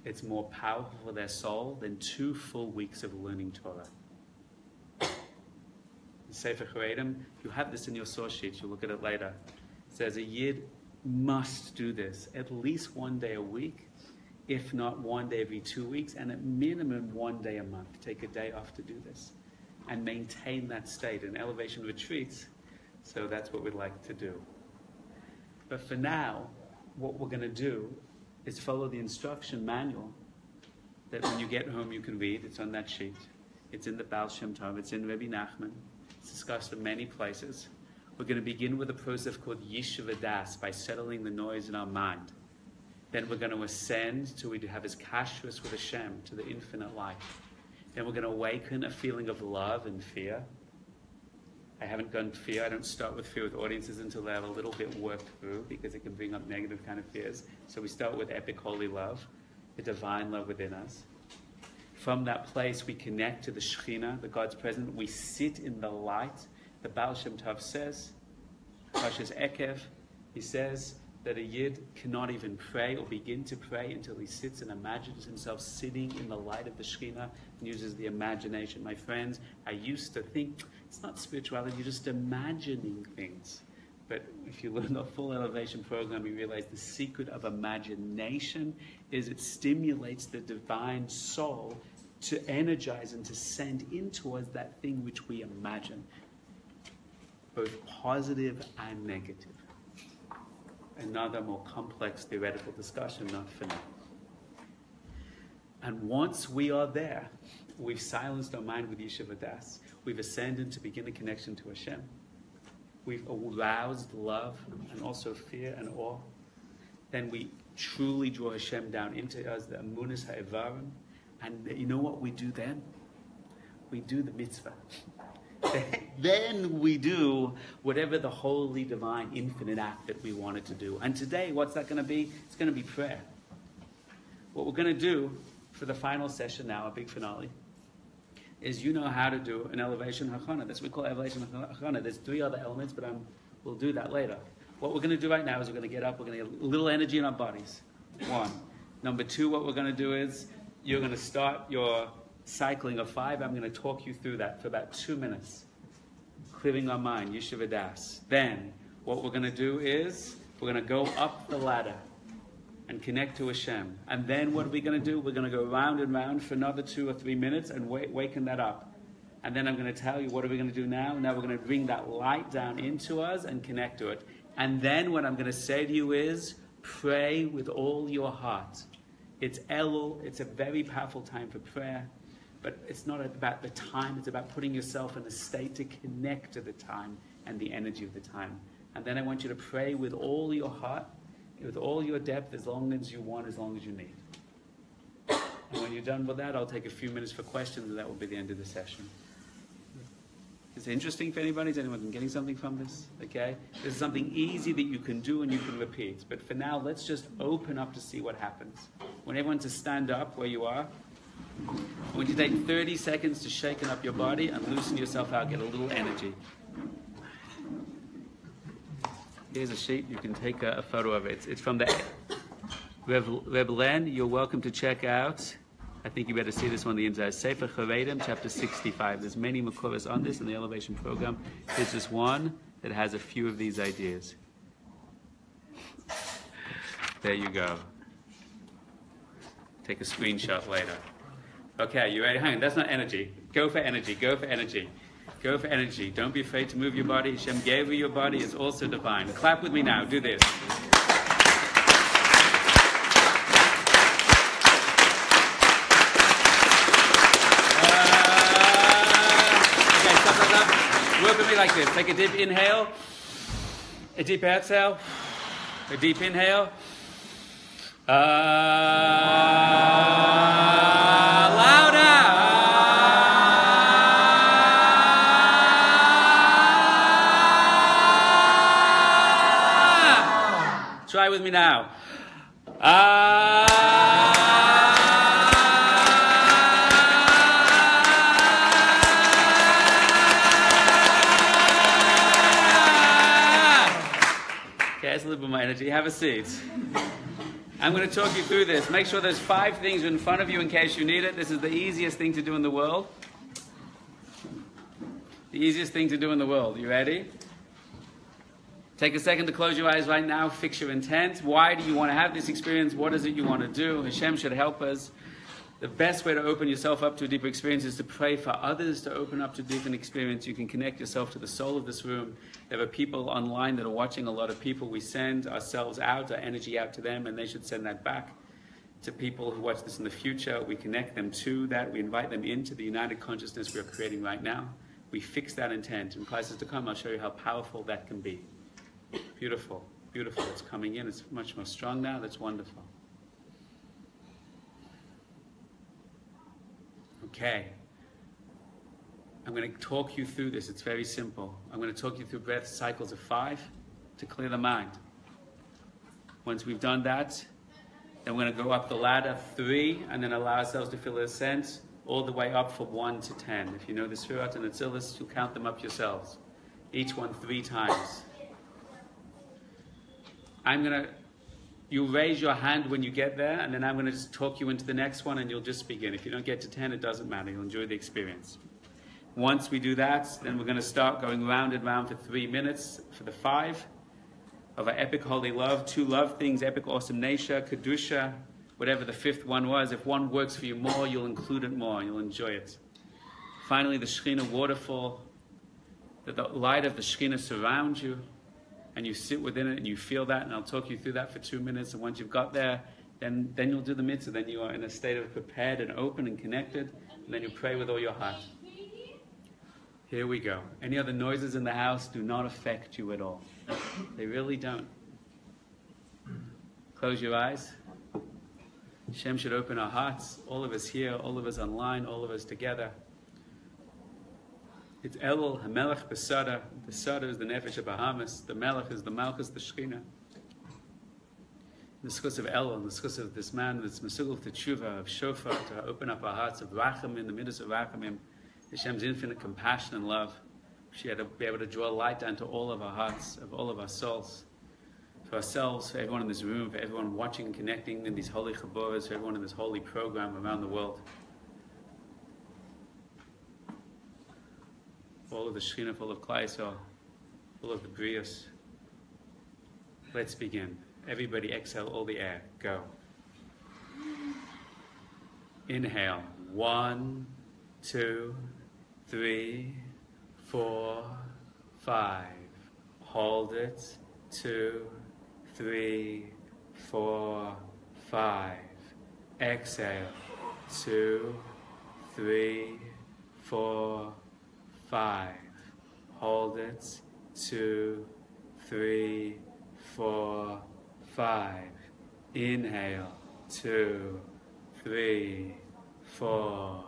Speaker 1: it's more powerful for their soul than 2 full weeks of learning Torah. In Sefer Charedim, you have this in your source sheet, you'll look at it later. It says a Yid must do this at least 1 day a week, if not 1 day every 2 weeks, and at minimum 1 day a month. Take a day off to do this and maintain that state in elevation retreats. So that's what we'd like to do. But for now, what we're going to do is follow the instruction manual that when you get home you can read. It's on that sheet. It's in the Baal Shem Tov. It's in Rabbi Nachman. It's discussed in many places. We're going to begin with a process called Yishuv Das, by settling the noise in our mind. Then we're going to ascend till we have his kashrus with Hashem, to the infinite light. Then we're going to awaken a feeling of love and fear. I haven't done fear. I don't start with fear with audiences until they have a little bit worked through, because it can bring up negative kind of fears. So we start with epic holy love, the divine love within us. From that place, we connect to the Shekhinah, the God's presence. We sit in the light. The Baal Shem Tov says, Pashas Ekev, he says that a Yid cannot even pray or begin to pray until he sits and imagines himself sitting in the light of the Shekhinah and uses the imagination. My friends, I used to think, it's not spirituality, you're just imagining things. But if you learn the full elevation program, you realize the secret of imagination is it stimulates the divine soul to energize and to send into us that thing which we imagine, both positive and negative. Another more complex theoretical discussion, not for now. And once we are there, we've silenced our mind with Yeshiva Das. We've ascended to begin a connection to Hashem. We've aroused love and also fear and awe. Then we truly draw Hashem down into us, the Amunis Ha'evarim. And you know what we do then? We do the mitzvah. Then we do whatever the holy, divine, infinite act that we wanted to do. And today, what's that going to be? It's going to be prayer. What we're going to do for the final session now, a big finale, is you know how to do an elevation hachana. That's what we call elevation hachana. There's 3 other elements, but we'll do that later. What we're going to do right now is we're going to get up. We're going to get a little energy in our bodies. 1. Number 2, what we're going to do is you're going to start your cycling of 5. I'm going to talk you through that for about 2 minutes. Clearing our mind, Yeshiva Das. Then, what we're going to do is we're going to go up the ladder and connect to Hashem. And then what are we going to do? We're going to go round and round for another 2 or 3 minutes and waken that up. And then I'm going to tell you what are we going to do now. Now we're going to bring that light down into us and connect to it. And then what I'm going to say to you is pray with all your heart. It's Elul. It's a very powerful time for prayer. But it's not about the time. It's about putting yourself in a state to connect to the time and the energy of the time. And then I want you to pray with all your heart, with all your depth, as long as you want, as long as you need. And when you're done with that, I'll take a few minutes for questions, and that will be the end of the session. Is it interesting for anybody? Is anyone getting something from this? Okay? This is something easy that you can do and you can repeat. But for now, let's just open up to see what happens. Want everyone to stand up where you are. I want you to take 30 seconds to shaken up your body and loosen yourself out, get a little energy. Here's a sheet, you can take a photo of it. It's from the Reb Len. You're welcome to check out. I think you better see this one on the inside. Sefer Charedim, chapter 65. There's many makoros on this in the elevation program. Here's just one that has a few of these ideas. There you go. Take a screenshot later. Okay, you ready? Hang on, that's not energy. Go for energy, go for energy. Go for energy. Don't be afraid to move your body. Hashem gave you your body. It's also divine. Clap with me now. Do this. Okay, stop. Work with me like this. Take a deep inhale. A deep exhale. A deep inhale. Try with me now. Okay, that's a little bit more energy. Have a seat. I'm going to talk you through this. Make sure there's 5 things in front of you in case you need it. This is the easiest thing to do in the world. The easiest thing to do in the world. You ready? Take a second to close your eyes right now. Fix your intent. Why do you want to have this experience? What is it you want to do? Hashem should help us. The best way to open yourself up to a deeper experience is to pray for others to open up to a different experience. You can connect yourself to the soul of this room. There are people online that are watching, a lot of people. We send ourselves out, our energy out to them, and they should send that back to people who watch this in the future. We connect them to that. We invite them into the united consciousness we are creating right now. We fix that intent. In classes to come, I'll show you how powerful that can be. Beautiful, beautiful. It's coming in. It's much more strong now. That's wonderful. Okay. I'm going to talk you through this. It's very simple. I'm going to talk you through breath cycles of 5 to clear the mind. Once we've done that, then we're going to go up the ladder 3 and then allow ourselves to feel the ascent all the way up from 1 to 10. If you know the Sfirat and the Tzilis, you'll count them up yourselves. Each one 3 times. You'll raise your hand when you get there, and then I'm going to just talk you into the next one, and you'll just begin. If you don't get to 10, it doesn't matter. You'll enjoy the experience. Once we do that, then we're going to start going round and round for 3 minutes for the 5, of our epic holy love, 2 love things, epic awesome nature, kedusha, whatever the 5th one was. If one works for you more, you'll include it more, you'll enjoy it. Finally, the Shekhinah waterfall, that the light of the Shekhinah surrounds you, and you sit within it and you feel that, and I'll talk you through that for 2 minutes, and once you've got there, then you'll do the mitzvah, then you are in a state of prepared and open and connected, and then you pray with all your heart. Here we go. Any other noises in the house do not affect you at all. They really don't. Close your eyes. Hashem should open our hearts, all of us here, all of us online, all of us together. It's Elul, HaMelech Besada. The Sada is the Nefesh of Bahamas. The Melech is the Malchus, the Shekhinah. The schus of Elul, the schus of this man that's Mesugel to Tshuva, of Shofar, to open up our hearts, of Rachamim, the Midas of Rachamim, Hashem's infinite compassion and love. She had to be able to draw light down to all of our hearts, of all of our souls. For ourselves, for everyone in this room, for everyone watching and connecting in these holy chaburas, for everyone in this holy program around the world. All of the Shekhinah, full of Klai Yisrael, full of the Brios. Let's begin. Everybody exhale all the air. Go. Inhale. 1, 2, 3, 4, 5. Hold it. 2, 3, 4, 5. Exhale. 2, 3, 4, 5. Hold it. 2, 3, 4, 5. Inhale. 2, 3, 4,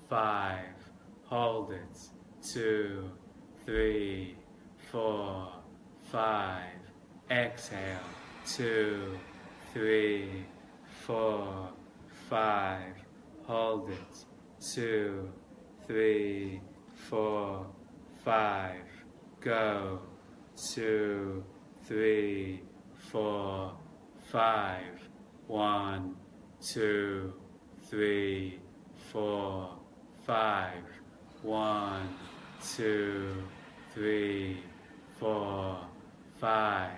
Speaker 1: 5. Hold it. 2, 3, 4, 5. Exhale. 2, 3, 4, 5. Hold it. 2, 3, 4, 5. Go. 2, 3, 4, 5. 1, 2, 3, 4, 5. 1, 2, 3, 4, 5.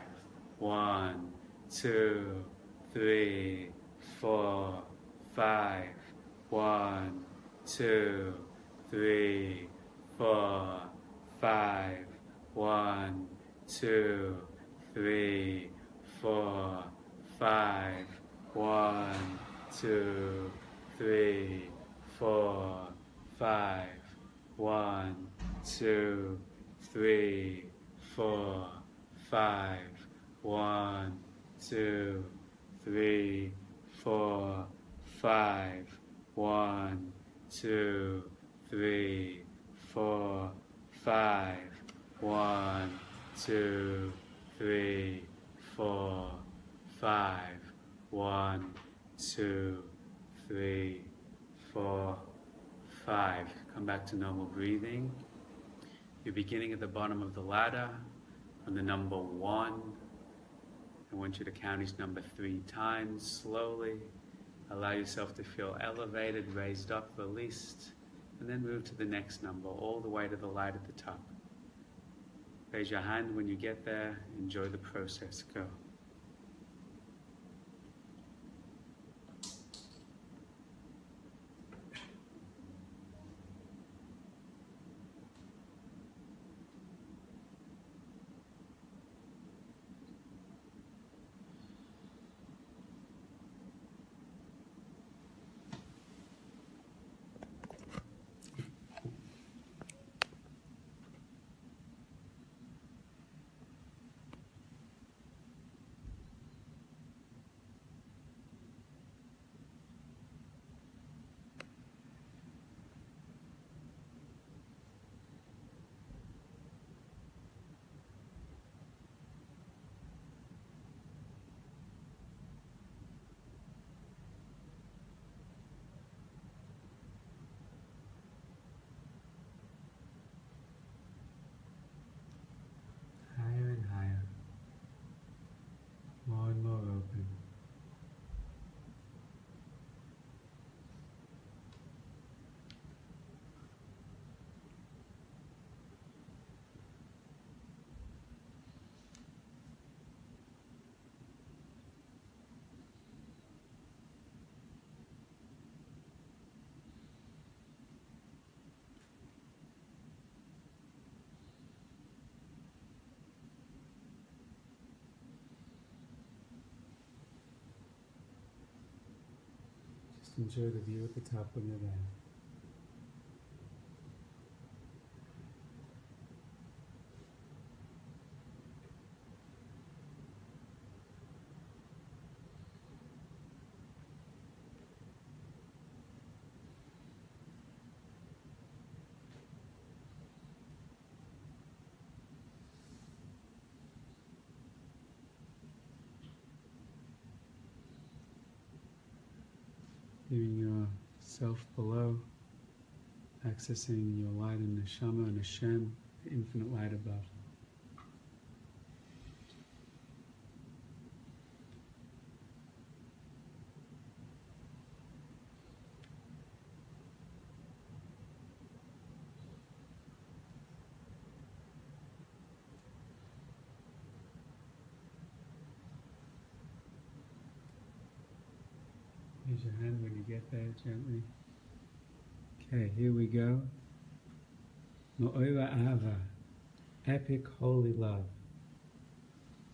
Speaker 1: 1, 2, 3, 4, 5. 1, 2, 3, 4, 5. 1, 2, 3, 4, 5. 1, 2, 3, 4, 5. 1, 2, 3, 4, 5. 1, 2, 3, 4, 5. 1, 2, 3, 4, 5. 1, 2, 3, 4, 5. 1, 2, 3, 4, 5. Come back to normal breathing. You're beginning at the bottom of the ladder on the number 1. I want you to count each number 3 times slowly. Allow yourself to feel elevated, raised up, released, and then move to the next number, all the way to the light at the top. Raise your hand when you get there. Enjoy the process. Go. enjoy the view at the top when you're there. Leaving yourself below, accessing your light and neshama and Hashem, the infinite light above. Raise your hand when you get there, gently. Okay, here we go. Ma'ora Ahava, epic holy love.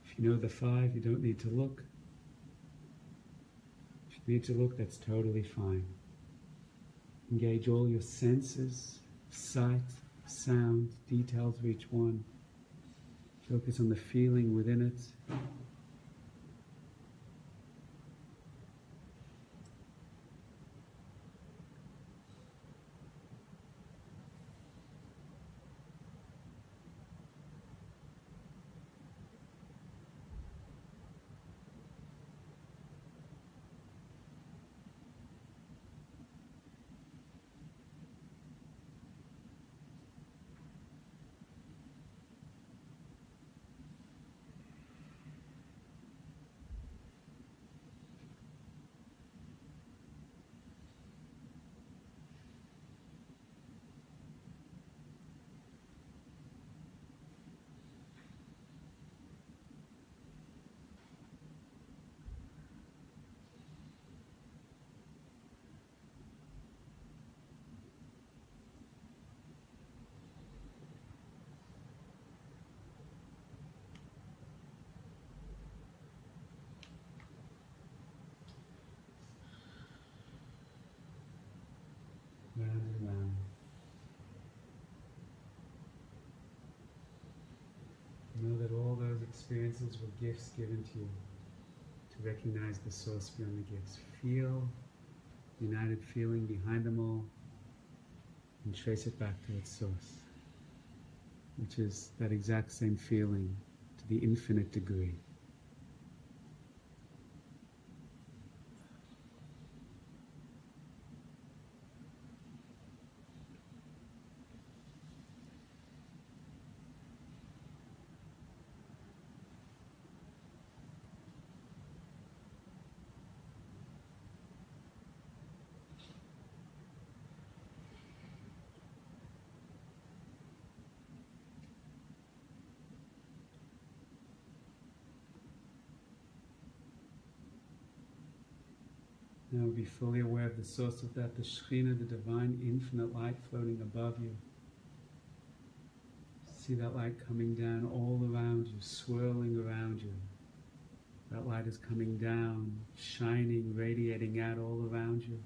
Speaker 1: If you know the 5, you don't need to look. If you need to look, that's totally fine. Engage all your senses, sight, sound, details of each one. Focus on the feeling within it. Round and round. Know that all those experiences were gifts given to you to recognize the source beyond the gifts. Feel the united feeling behind them all and trace it back to its source, which is that exact same feeling to the infinite degree. Now be fully aware of the source of that, the Shekhinah, the divine infinite light floating above you. See that light coming down all around you, swirling around you. That light is coming down, shining, radiating out all around you.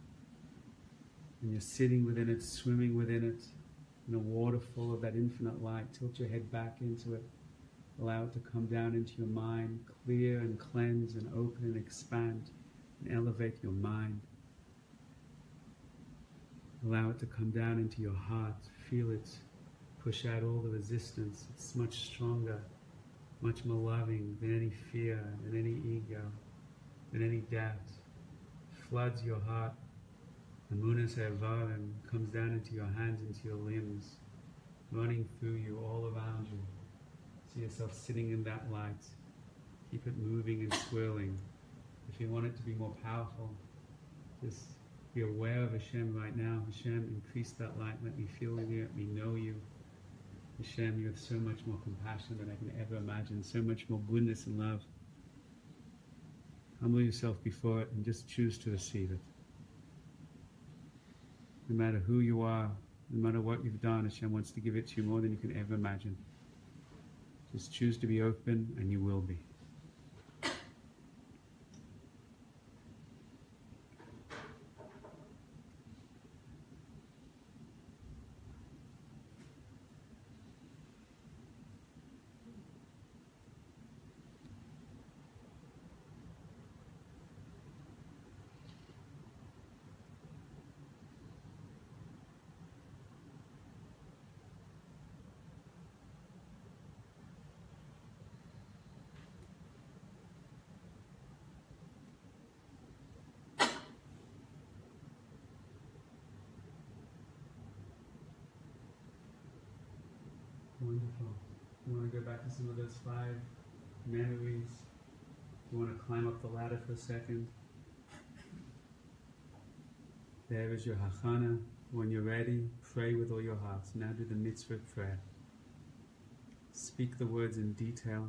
Speaker 1: And you're sitting within it, swimming within it, in a waterfall of that infinite light. Tilt your head back into it. Allow it to come down into your mind, clear and cleanse and open and expand. And elevate your mind. Allow it to come down into your heart. Feel it push out all the resistance. It's much stronger, much more loving than any fear, than any ego, than any doubt. Floods your heart. Amunas Evarim comes down into your hands, into your limbs, running through you, all around you. See yourself sitting in that light. Keep it moving and swirling. If you want it to be more powerful, just be aware of Hashem right now. Hashem, increase that light. Let me feel you. Let me know you. Hashem, you have so much more compassion than I can ever imagine. So much more goodness and love. Humble yourself before it and just choose to receive it. No matter who you are, no matter what you've done, Hashem wants to give it to you more than you can ever imagine. Just choose to be open and you will be. Wonderful. You want to go back to some of those 5 memories? You want to climb up the ladder for a second? There is your hachana. When you're ready, pray with all your hearts. Now do the mitzvah prayer. Speak the words in detail.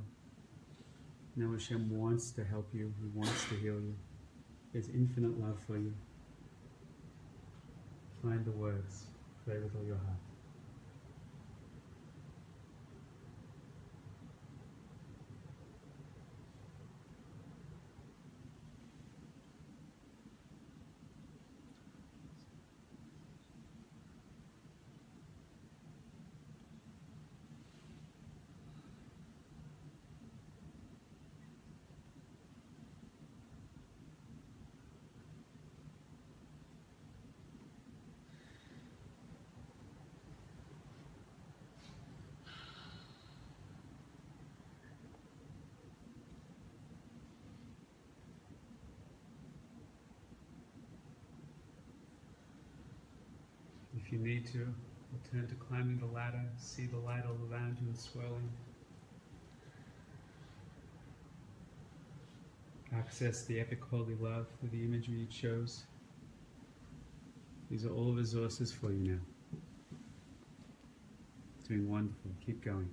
Speaker 1: Now Hashem wants to help you. He wants to heal you. He has infinite love for you. Find the words. Pray with all your heart. If you need to, return to climbing the ladder, see the light all around you and swirling. Access the epic holy love through the imagery it shows. These are all resources for you now. Doing wonderful. Keep going.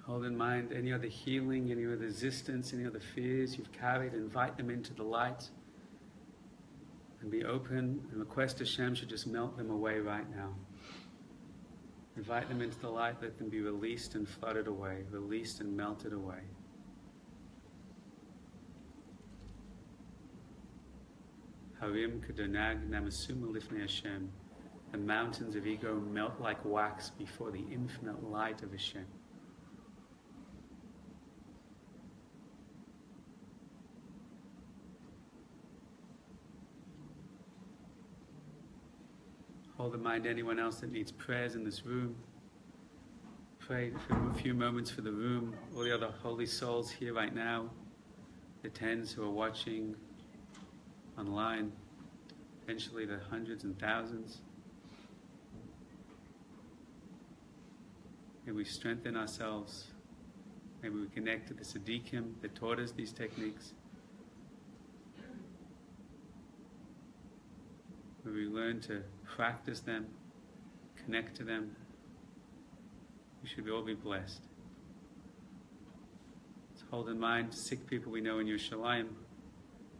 Speaker 1: Hold in mind any other healing, any other resistance, any other fears you've carried. Invite them into the light. And be open and request Hashem should just melt them away right now. Invite them into the light, let them be released and flooded away, released and melted away. Harim Kadonag Namasuma Lifnei Hashem. The mountains of ego melt like wax before the infinite light of Hashem. Hold in mind anyone else that needs prayers in this room. Pray for a few moments for the room, all the other holy souls here right now, the tens who are watching online, eventually the hundreds and thousands. May we strengthen ourselves. May we connect to the Tzaddikim that taught us these techniques. May we learn to practice them, connect to them. We should all be blessed. Let's hold in mind sick people we know in Yerushalayim,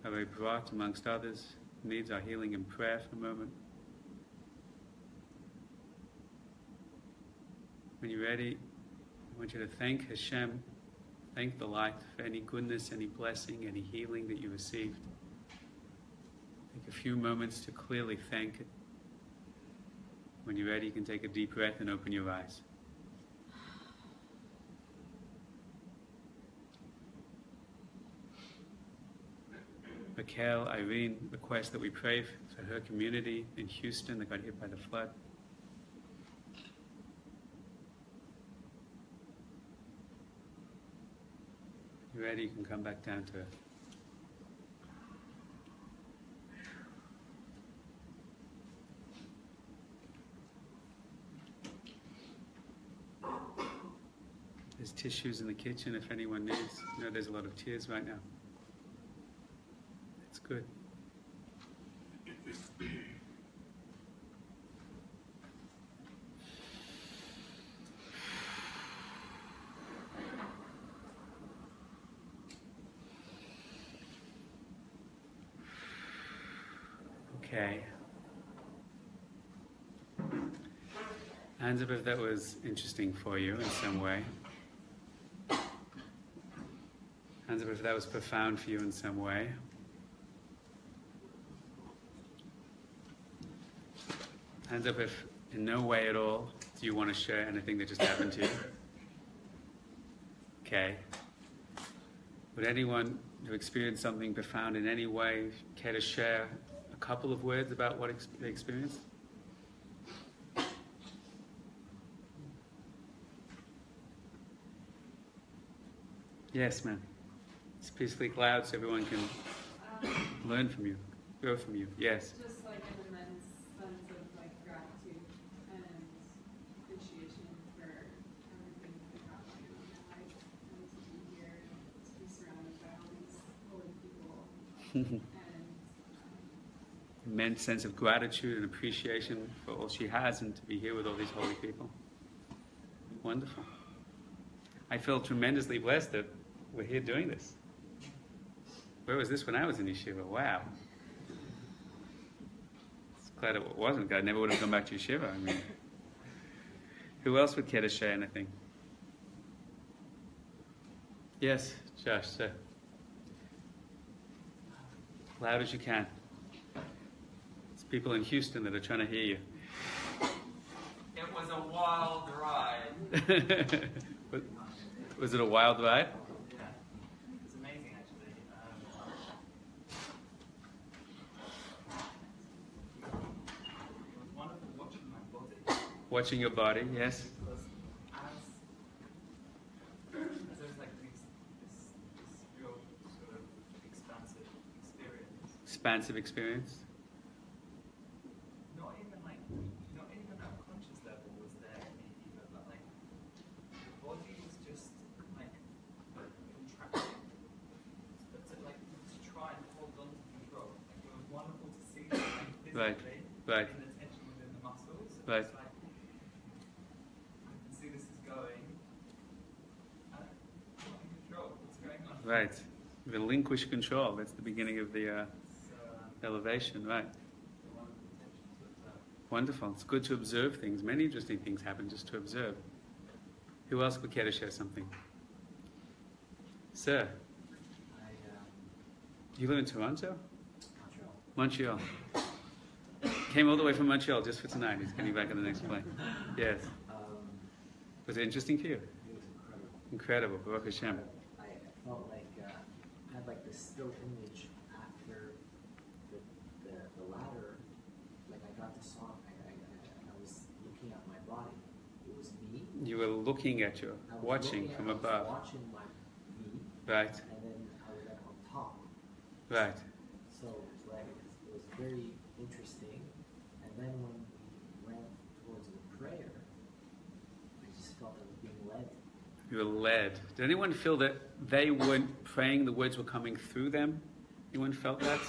Speaker 1: Rabbi Brat, amongst others, needs our healing and prayer for a moment. When you're ready, I want you to thank Hashem, thank the light for any goodness, any blessing, any healing that you received. Take a few moments to clearly thank it. When you're ready, you can take a deep breath and open your eyes. Raquel, Irene, request that we pray for her community in Houston that got hit by the flood. You're ready, you can come back down to earth. There's tissues in the kitchen if anyone needs. I know there's a lot of tears right now. It's good. Okay. Hands up if that was interesting for you in some way. Hands up if that was profound for you in some way. Hands up if in no way at all do you want to share anything that just happened to you. Okay. Would anyone who experienced something profound in any way care to share a couple of words about what they experienced? Yes, ma'am. Speak loud so everyone can learn from you, grow from you. Yes.
Speaker 7: Just like an immense sense of like gratitude and appreciation for everything that's happening in my life, and to be here, to be surrounded by all these holy people, and
Speaker 1: Immense sense of gratitude and appreciation for all she has and to be here with all these holy people. Wonderful. I feel tremendously blessed that we're here doing this. Where was this when I was in yeshiva? Wow. It's glad it wasn't. I never would have gone back to yeshiva. I mean, who else would care to share anything? Yes, Josh, sir. Loud as you can. There's people in Houston that are trying to hear you.
Speaker 11: It was a wild ride.
Speaker 1: Was it a wild ride?
Speaker 11: Yeah, it was amazing actually. It was wonderful watching my body.
Speaker 1: Watching your body, yes.
Speaker 11: Because as there was like this real sort of expansive experience.
Speaker 1: Expansive experience.
Speaker 11: Not even at a conscious level was there any either, but like the body was just like contracting, but to try and hold on to control. Like it was wonderful to see like physically
Speaker 1: Right.
Speaker 11: in the tension within the muscles.
Speaker 1: Right.
Speaker 11: It's like I can see this is going. I'm not in control. What's going on?
Speaker 1: Right. Relinquish control. That's the beginning of the elevation, right. Wonderful. It's good to observe things. Many interesting things happen just to observe. Who else would care to share something? Sir, you live in Toronto? Montreal. Came all the way from Montreal just for tonight. He's getting back on the next plane. Yes. Was it interesting for you?
Speaker 9: It was incredible.
Speaker 1: Incredible. Baruch Hashem.
Speaker 9: I felt like I had like this still image after the ladder. Like I got the song. I was looking at my body. It was me.
Speaker 1: You were looking at you, watching from above.
Speaker 9: Watching my me.
Speaker 1: Right.
Speaker 9: And then I was like on top.
Speaker 1: Right.
Speaker 9: So it was like it was very interesting. And then when we went towards the prayer, I just felt I was being led.
Speaker 1: You were led. Did anyone feel that they weren't praying, the words were coming through them? Anyone felt that?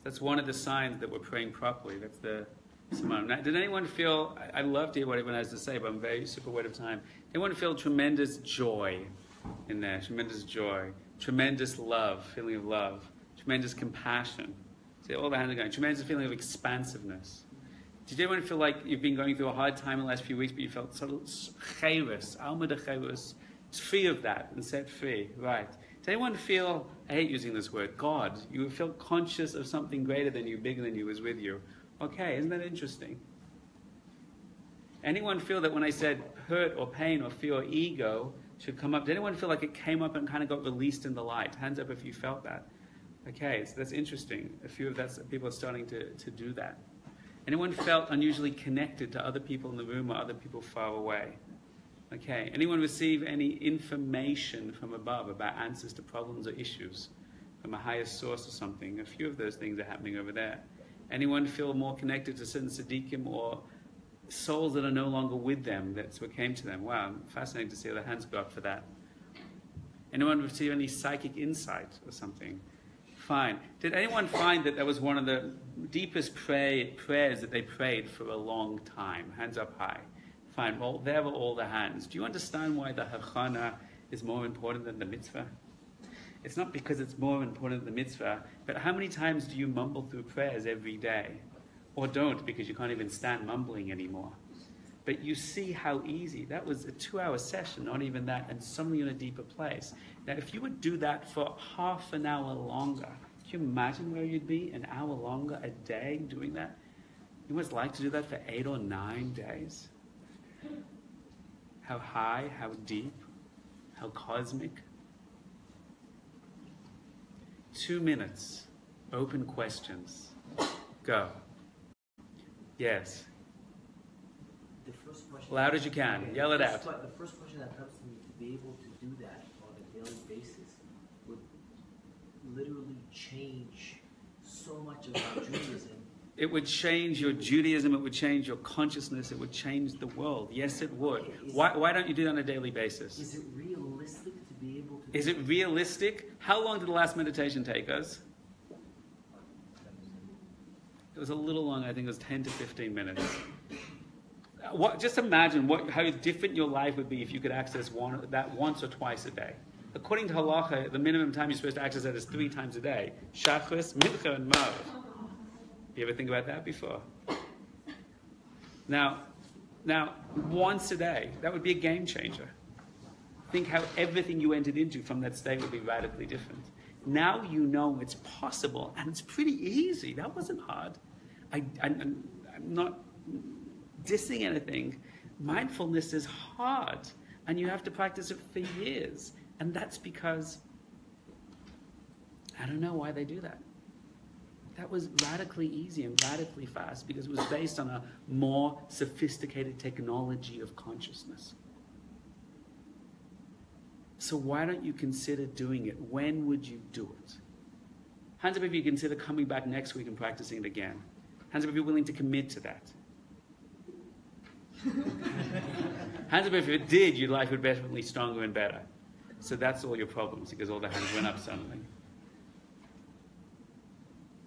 Speaker 1: That's one of the signs that we're praying properly. That's the Simon. Now, did anyone feel, I love to hear what everyone has to say, but I'm very super weight of time. Did anyone feel tremendous joy in there? Tremendous joy. Tremendous love, feeling of love. Tremendous compassion. See, all the hands are going. Tremendous feeling of expansiveness. Did anyone feel like you've been going through a hard time in the last few weeks, but you felt so chayrus, alma de chayrus, free of that and set free? Right. Does anyone feel, I hate using this word, God, you feel conscious of something greater than you, bigger than you, is with you? Okay, isn't that interesting? Anyone feel that when I said hurt or pain or fear or ego should come up, did anyone feel like it came up and kind of got released in the light? Hands up if you felt that. Okay, so that's interesting. A few of that, people are starting to do that. Anyone felt unusually connected to other people in the room or other people far away? Okay, anyone receive any information from above about answers to problems or issues from a higher source or something? A few of those things are happening over there. Anyone feel more connected to certain tzaddikim or souls that are no longer with them? That's what came to them. Wow, fascinating to see all the hands go up for that. Anyone receive any psychic insight or something? Fine. Did anyone find that was one of the deepest prayers that they prayed for a long time? Hands up high. Fine. Well, there were all the hands. Do you understand why the hachana is more important than the mitzvah? It's not because it's more important than the mitzvah, but how many times do you mumble through prayers every day? Or don't, because you can't even stand mumbling anymore? But you see how easy. That was a 2-hour session, not even that, and suddenly in a deeper place. Now, if you would do that for half an hour longer, can you imagine where you'd be? An hour longer a day doing that? You must like to do that for 8 or 9 days. How high, how deep, how cosmic. 2 minutes. Open questions. Go. Yes.
Speaker 9: The first question.
Speaker 1: Loud as you can.
Speaker 9: Okay,
Speaker 1: Yell it out.
Speaker 9: The first question that comes to me, to be able to do that on a daily basis would literally change so much about Judaism.
Speaker 1: It would change your Judaism, it would change your consciousness, it would change the world. Yes, it would.
Speaker 9: Okay,
Speaker 1: Why don't you do that on a daily basis?
Speaker 9: Is it realistic to be able to
Speaker 1: Is it realistic? How long did the last meditation take us? It was a little long, I think it was 10 to 15 minutes. Just imagine how different your life would be if you could access that once or twice a day. According to halacha, the minimum time you're supposed to access that is 3 times a day. Shachris, Mincha, and Maariv. You ever think about that before? Now, once a day, that would be a game changer. Think how everything you entered into from that state would be radically different. Now you know it's possible, and it's pretty easy. That wasn't hard. I'm not dissing anything. Mindfulness is hard, and you have to practice it for years. And that's because, I don't know why they do that. That was radically easy and radically fast because it was based on a more sophisticated technology of consciousness. So why don't you consider doing it? When would you do it? Hands up if you consider coming back next week and practicing it again. Hands up if you're willing to commit to that. Hands up if it did, your life would be definitely stronger and better. So that's all your problems because all the hands went up suddenly.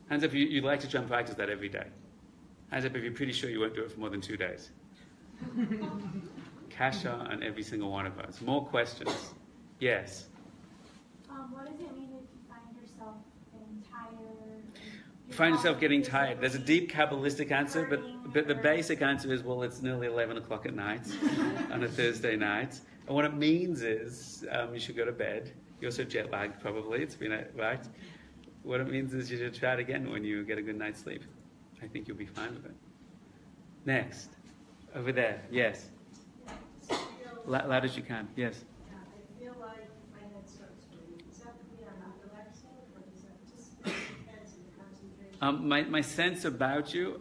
Speaker 1: Hands up if you'd like to try and practice that every day. Hands up if you're pretty sure you won't do it for more than 2 days. Kasha on every single one of us. More questions. Yes?
Speaker 5: What does it mean if you find yourself getting tired?
Speaker 1: You find yourself getting tired. There's a deep Kabbalistic answer, but the basic answer is, well, it's nearly 11 o'clock at night on a Thursday night. And what it means is you should go to bed. You're also jet lagged probably. It's been, right? What it means is you should try it again when you get a good night's sleep. I think you'll be fine with it. Next. Over there. Yes. Loud as you can. Yes.
Speaker 4: I feel like my head starts moving. Does that mean I'm not relaxing, or does that just depends on the concentration?
Speaker 1: My sense about you,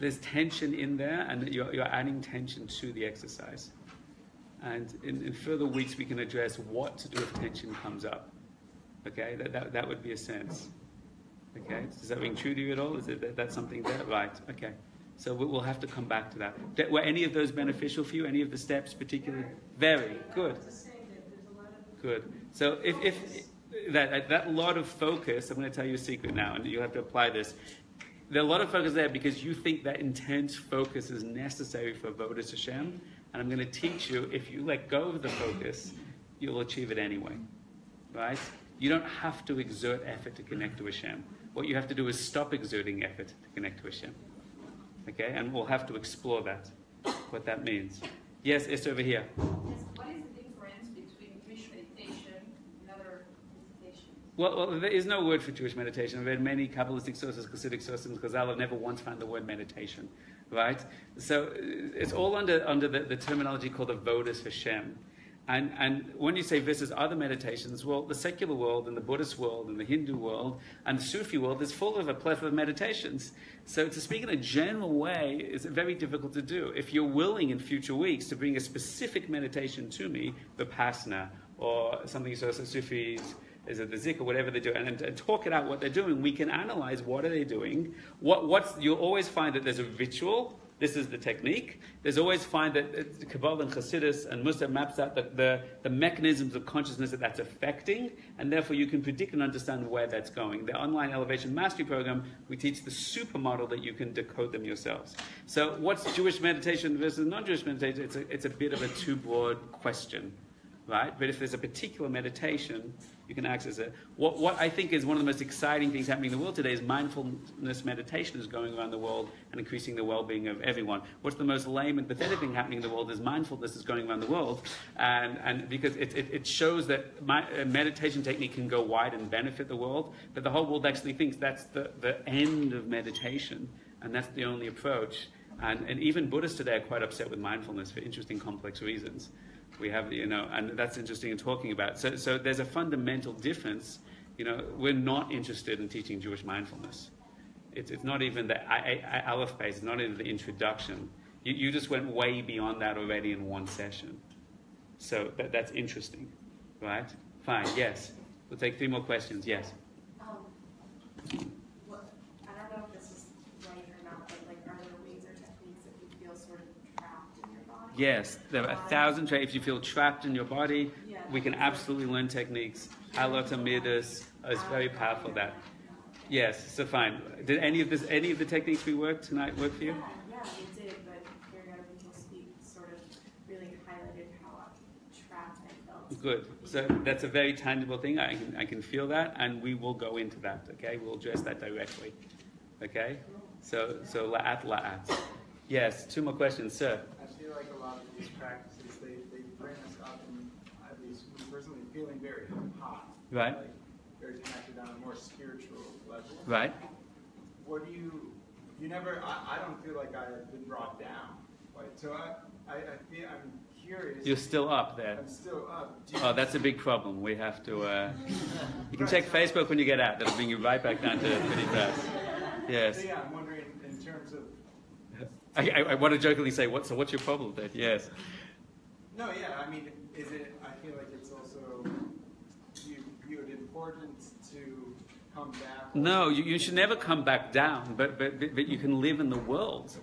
Speaker 1: there's tension in there, and you're adding tension to the exercise. And in further weeks, we can address what to do if tension comes up. Okay, that would be a sense. Okay, does that ring true to you at all? Is that something there? Right. Okay. So we'll have to come back to that. Were any of those beneficial for you? Any of the steps particularly? Very good. Good. So if that lot of focus, I'm going to tell you a secret now, and you'll have to apply this. There's a lot of focus there because you think that intense focus is necessary for Avodas Hashem, and I'm going to teach you if you let go of the focus, you'll achieve it anyway. Right? You don't have to exert effort to connect to Hashem. What you have to do is stop exerting effort to connect to Hashem. Okay? And we'll have to explore that, what that means. Yes, it's over here.
Speaker 12: Yes, what is the difference between Jewish meditation and other meditations?
Speaker 1: Well, there is no word for Jewish meditation. I've read many Kabbalistic sources, Hasidic sources, because I've never once found the word meditation. Right? So it's all under the terminology called Avodas Hashem. And when you say versus other meditations, well, the secular world and the Buddhist world and the Hindu world and the Sufi world is full of a plethora of meditations. So to speak in a general way is very difficult to do. If you're willing in future weeks to bring a specific meditation to me, Vipassana or something so Sufis, is it the Zik or whatever they do, and talk it out what they're doing, we can analyze what are they doing. You'll always find that there's a ritual. This is the technique. There's always find that Kabbalah and Hasidus and Muslim maps out the mechanisms of consciousness that's affecting, and therefore you can predict and understand where that's going. The online elevation mastery program, we teach the supermodel that you can decode them yourselves. So what's Jewish meditation versus non-Jewish meditation? It's a bit of a too broad question, right? But if there's a particular meditation, you can access it. What I think is one of the most exciting things happening in the world today is mindfulness meditation is going around the world and increasing the well-being of everyone. What's the most lame and pathetic thing happening in the world is mindfulness is going around the world, and because it shows that a meditation technique can go wide and benefit the world, but the whole world actually thinks that's the end of meditation, and that's the only approach. And even Buddhists today are quite upset with mindfulness for interesting, complex reasons. We have, and that's interesting in talking about. So there's a fundamental difference. We're not interested in teaching Jewish mindfulness. It's not even the Aleph base. It's not even the introduction. You just went way beyond that already in one session. So that's interesting, right? Fine. Yes. We'll take 3 more questions. Yes.
Speaker 5: I don't know if this is right or not, but are there ways or techniques that you feel sort of trapped in your body?
Speaker 1: Yes, there are 1,000 traits. If you feel trapped in your body, we can absolutely learn techniques. Halotamidas is very powerful. That. Yes, so fine. Did any of the techniques we worked tonight work for you?
Speaker 5: Yeah, it did, but hearing other people speak sort of really highlighted how trapped I felt.
Speaker 1: Good. So that's a very tangible thing. I can feel that, and we will go into that. Okay, we'll address that directly. Okay. So la'at. Yes. 2 more questions, sir.
Speaker 13: I feel like a lot of these practices they bring us up, and at least me personally feeling very hot.
Speaker 1: Right.
Speaker 13: Like very connected on a more spiritual level.
Speaker 1: Right.
Speaker 13: What do you never? I don't feel like I've been brought down. Like, so I feel I'm curious.
Speaker 1: You're still up there.
Speaker 13: I'm still up.
Speaker 1: Oh, that's a big problem. We have to. You can check Facebook when you get out. That'll bring you right back down to pretty fast. Yes.
Speaker 13: So yeah, I'm wondering in terms of.
Speaker 1: I want to jokingly say, what's your problem then? Yes.
Speaker 13: No, yeah. I mean, is it? I feel like it's also. You view it important to come back.
Speaker 1: No, you should never come back down. But you can live in the world.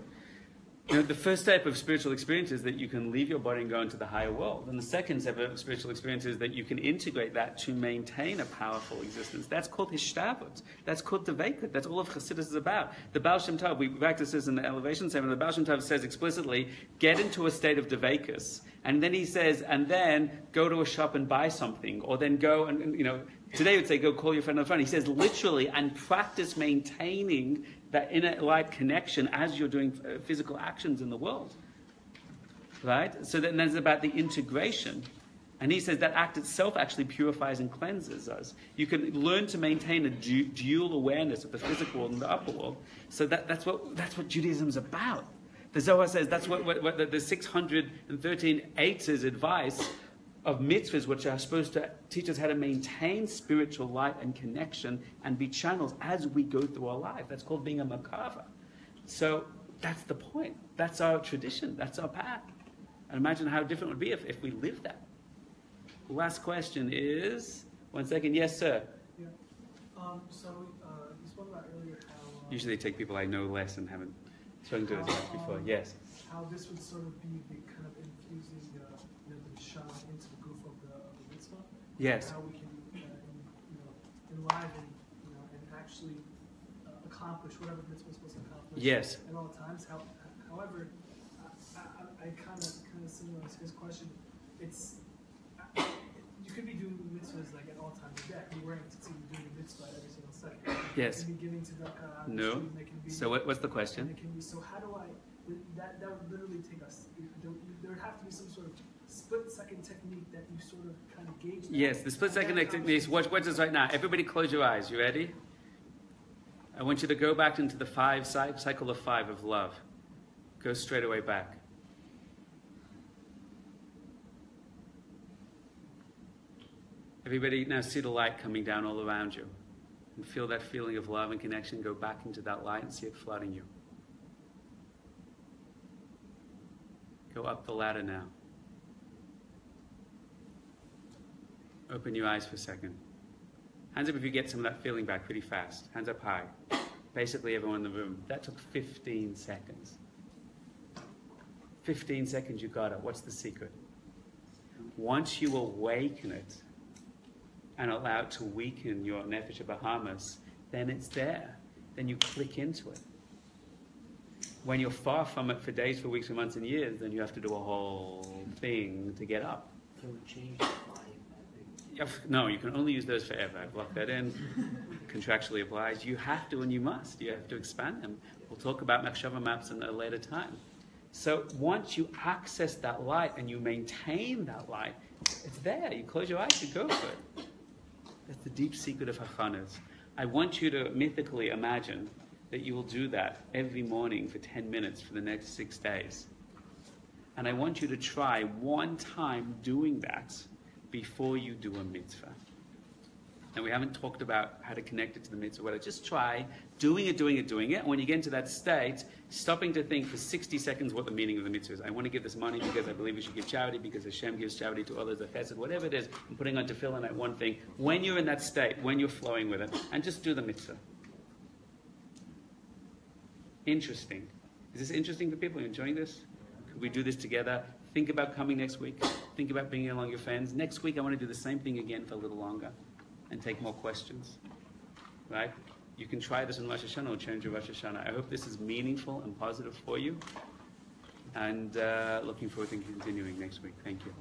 Speaker 1: The first step of spiritual experience is that you can leave your body and go into the higher world. And the second step of spiritual experience is that you can integrate that to maintain a powerful existence. That's called hishtavut. That's called devekut. That's all of Chassidus is about. The Baal Shem Tov, we practice this in the elevation ceremony. The Baal Shem Tov says explicitly, get into a state of devekus. And then he says, and then go to a shop and buy something. Or then go and today would say, go call your friend on the phone. He says literally, and practice maintaining that inner light connection as you're doing physical actions in the world. Right? So then there's about the integration. And he says that act itself actually purifies and cleanses us. You can learn to maintain a dual awareness of the physical world and the upper world. So that's what Judaism is about. The Zohar says that's what the 613 eights' advice of mitzvahs, which are supposed to teach us how to maintain spiritual light and connection and be channels as we go through our life. That's called being a makava. So that's the point. That's our tradition. That's our path. And imagine how different it would be if we lived that. Last question is, 1 second. Yes, sir.
Speaker 10: Yeah. So you spoke about earlier how...
Speaker 1: Usually they take people I know less and haven't spoken to as much before. Yes.
Speaker 10: How this would sort of be the kind of infusing the neshama into the goof of the mitzvah.
Speaker 1: Yes.
Speaker 10: How we can enliven and actually accomplish whatever the mitzvah is supposed to accomplish.
Speaker 1: Yes.
Speaker 10: At all times. However, I kind of similar to his question. You could be doing the mitzvahs like at all times of the day. You're wearing tzitzit, you're doing the mitzvah every single second.
Speaker 1: Yes.
Speaker 10: You can be giving tzedakah.
Speaker 1: No. So what's the question?
Speaker 10: So how do that would literally take us, there would have to be some sort of split-second technique that you sort of kind of gauge.
Speaker 1: Yes, the split-second technique. Watch this right now. Everybody close your eyes. You ready? I want you to go back into the cycle of 5 of love. Go straight away back. Everybody now see the light coming down all around you. And feel that feeling of love and connection. Go back into that light and see it flooding you. Go up the ladder now. Open your eyes for a second. Hands up if you get some of that feeling back pretty fast. Hands up high. Basically everyone in the room. That took 15 seconds. 15 seconds you got it. What's the secret? Once you awaken it and allow it to weaken your nefesh Bahamas, then it's there. Then you click into it. When you're far from it for days, for weeks, for months, and years, then you have to do a whole thing to get up.
Speaker 9: Can we change the flying?
Speaker 1: No, you can only use those forever. I've locked that in. Contractually obliged. You have to and you must. You have to expand them. We'll talk about machshava maps in a later time. So once you access that light and you maintain that light, it's there. You close your eyes, you go for it. That's the deep secret of hachanas. I want you to mythically imagine that you will do that every morning for 10 minutes for the next 6 days. And I want you to try one time doing that before you do a mitzvah. And we haven't talked about how to connect it to the mitzvah. Well, just try doing it. And when you get into that state, stopping to think for 60 seconds what the meaning of the mitzvah is. I want to give this money because I believe we should give charity, because Hashem gives charity to others, the chesed, whatever it is. I'm putting on tefillin at one thing. When you're in that state, when you're flowing with it, and just do the mitzvah. Interesting. Is this interesting for people? Are you enjoying this? Could we do this together? Think about coming next week. Think about bringing along your friends. Next week, I want to do the same thing again for a little longer and take more questions. Right? You can try this in Rosh Hashanah or change your Rosh Hashanah. I hope this is meaningful and positive for you. And looking forward to continuing next week. Thank you.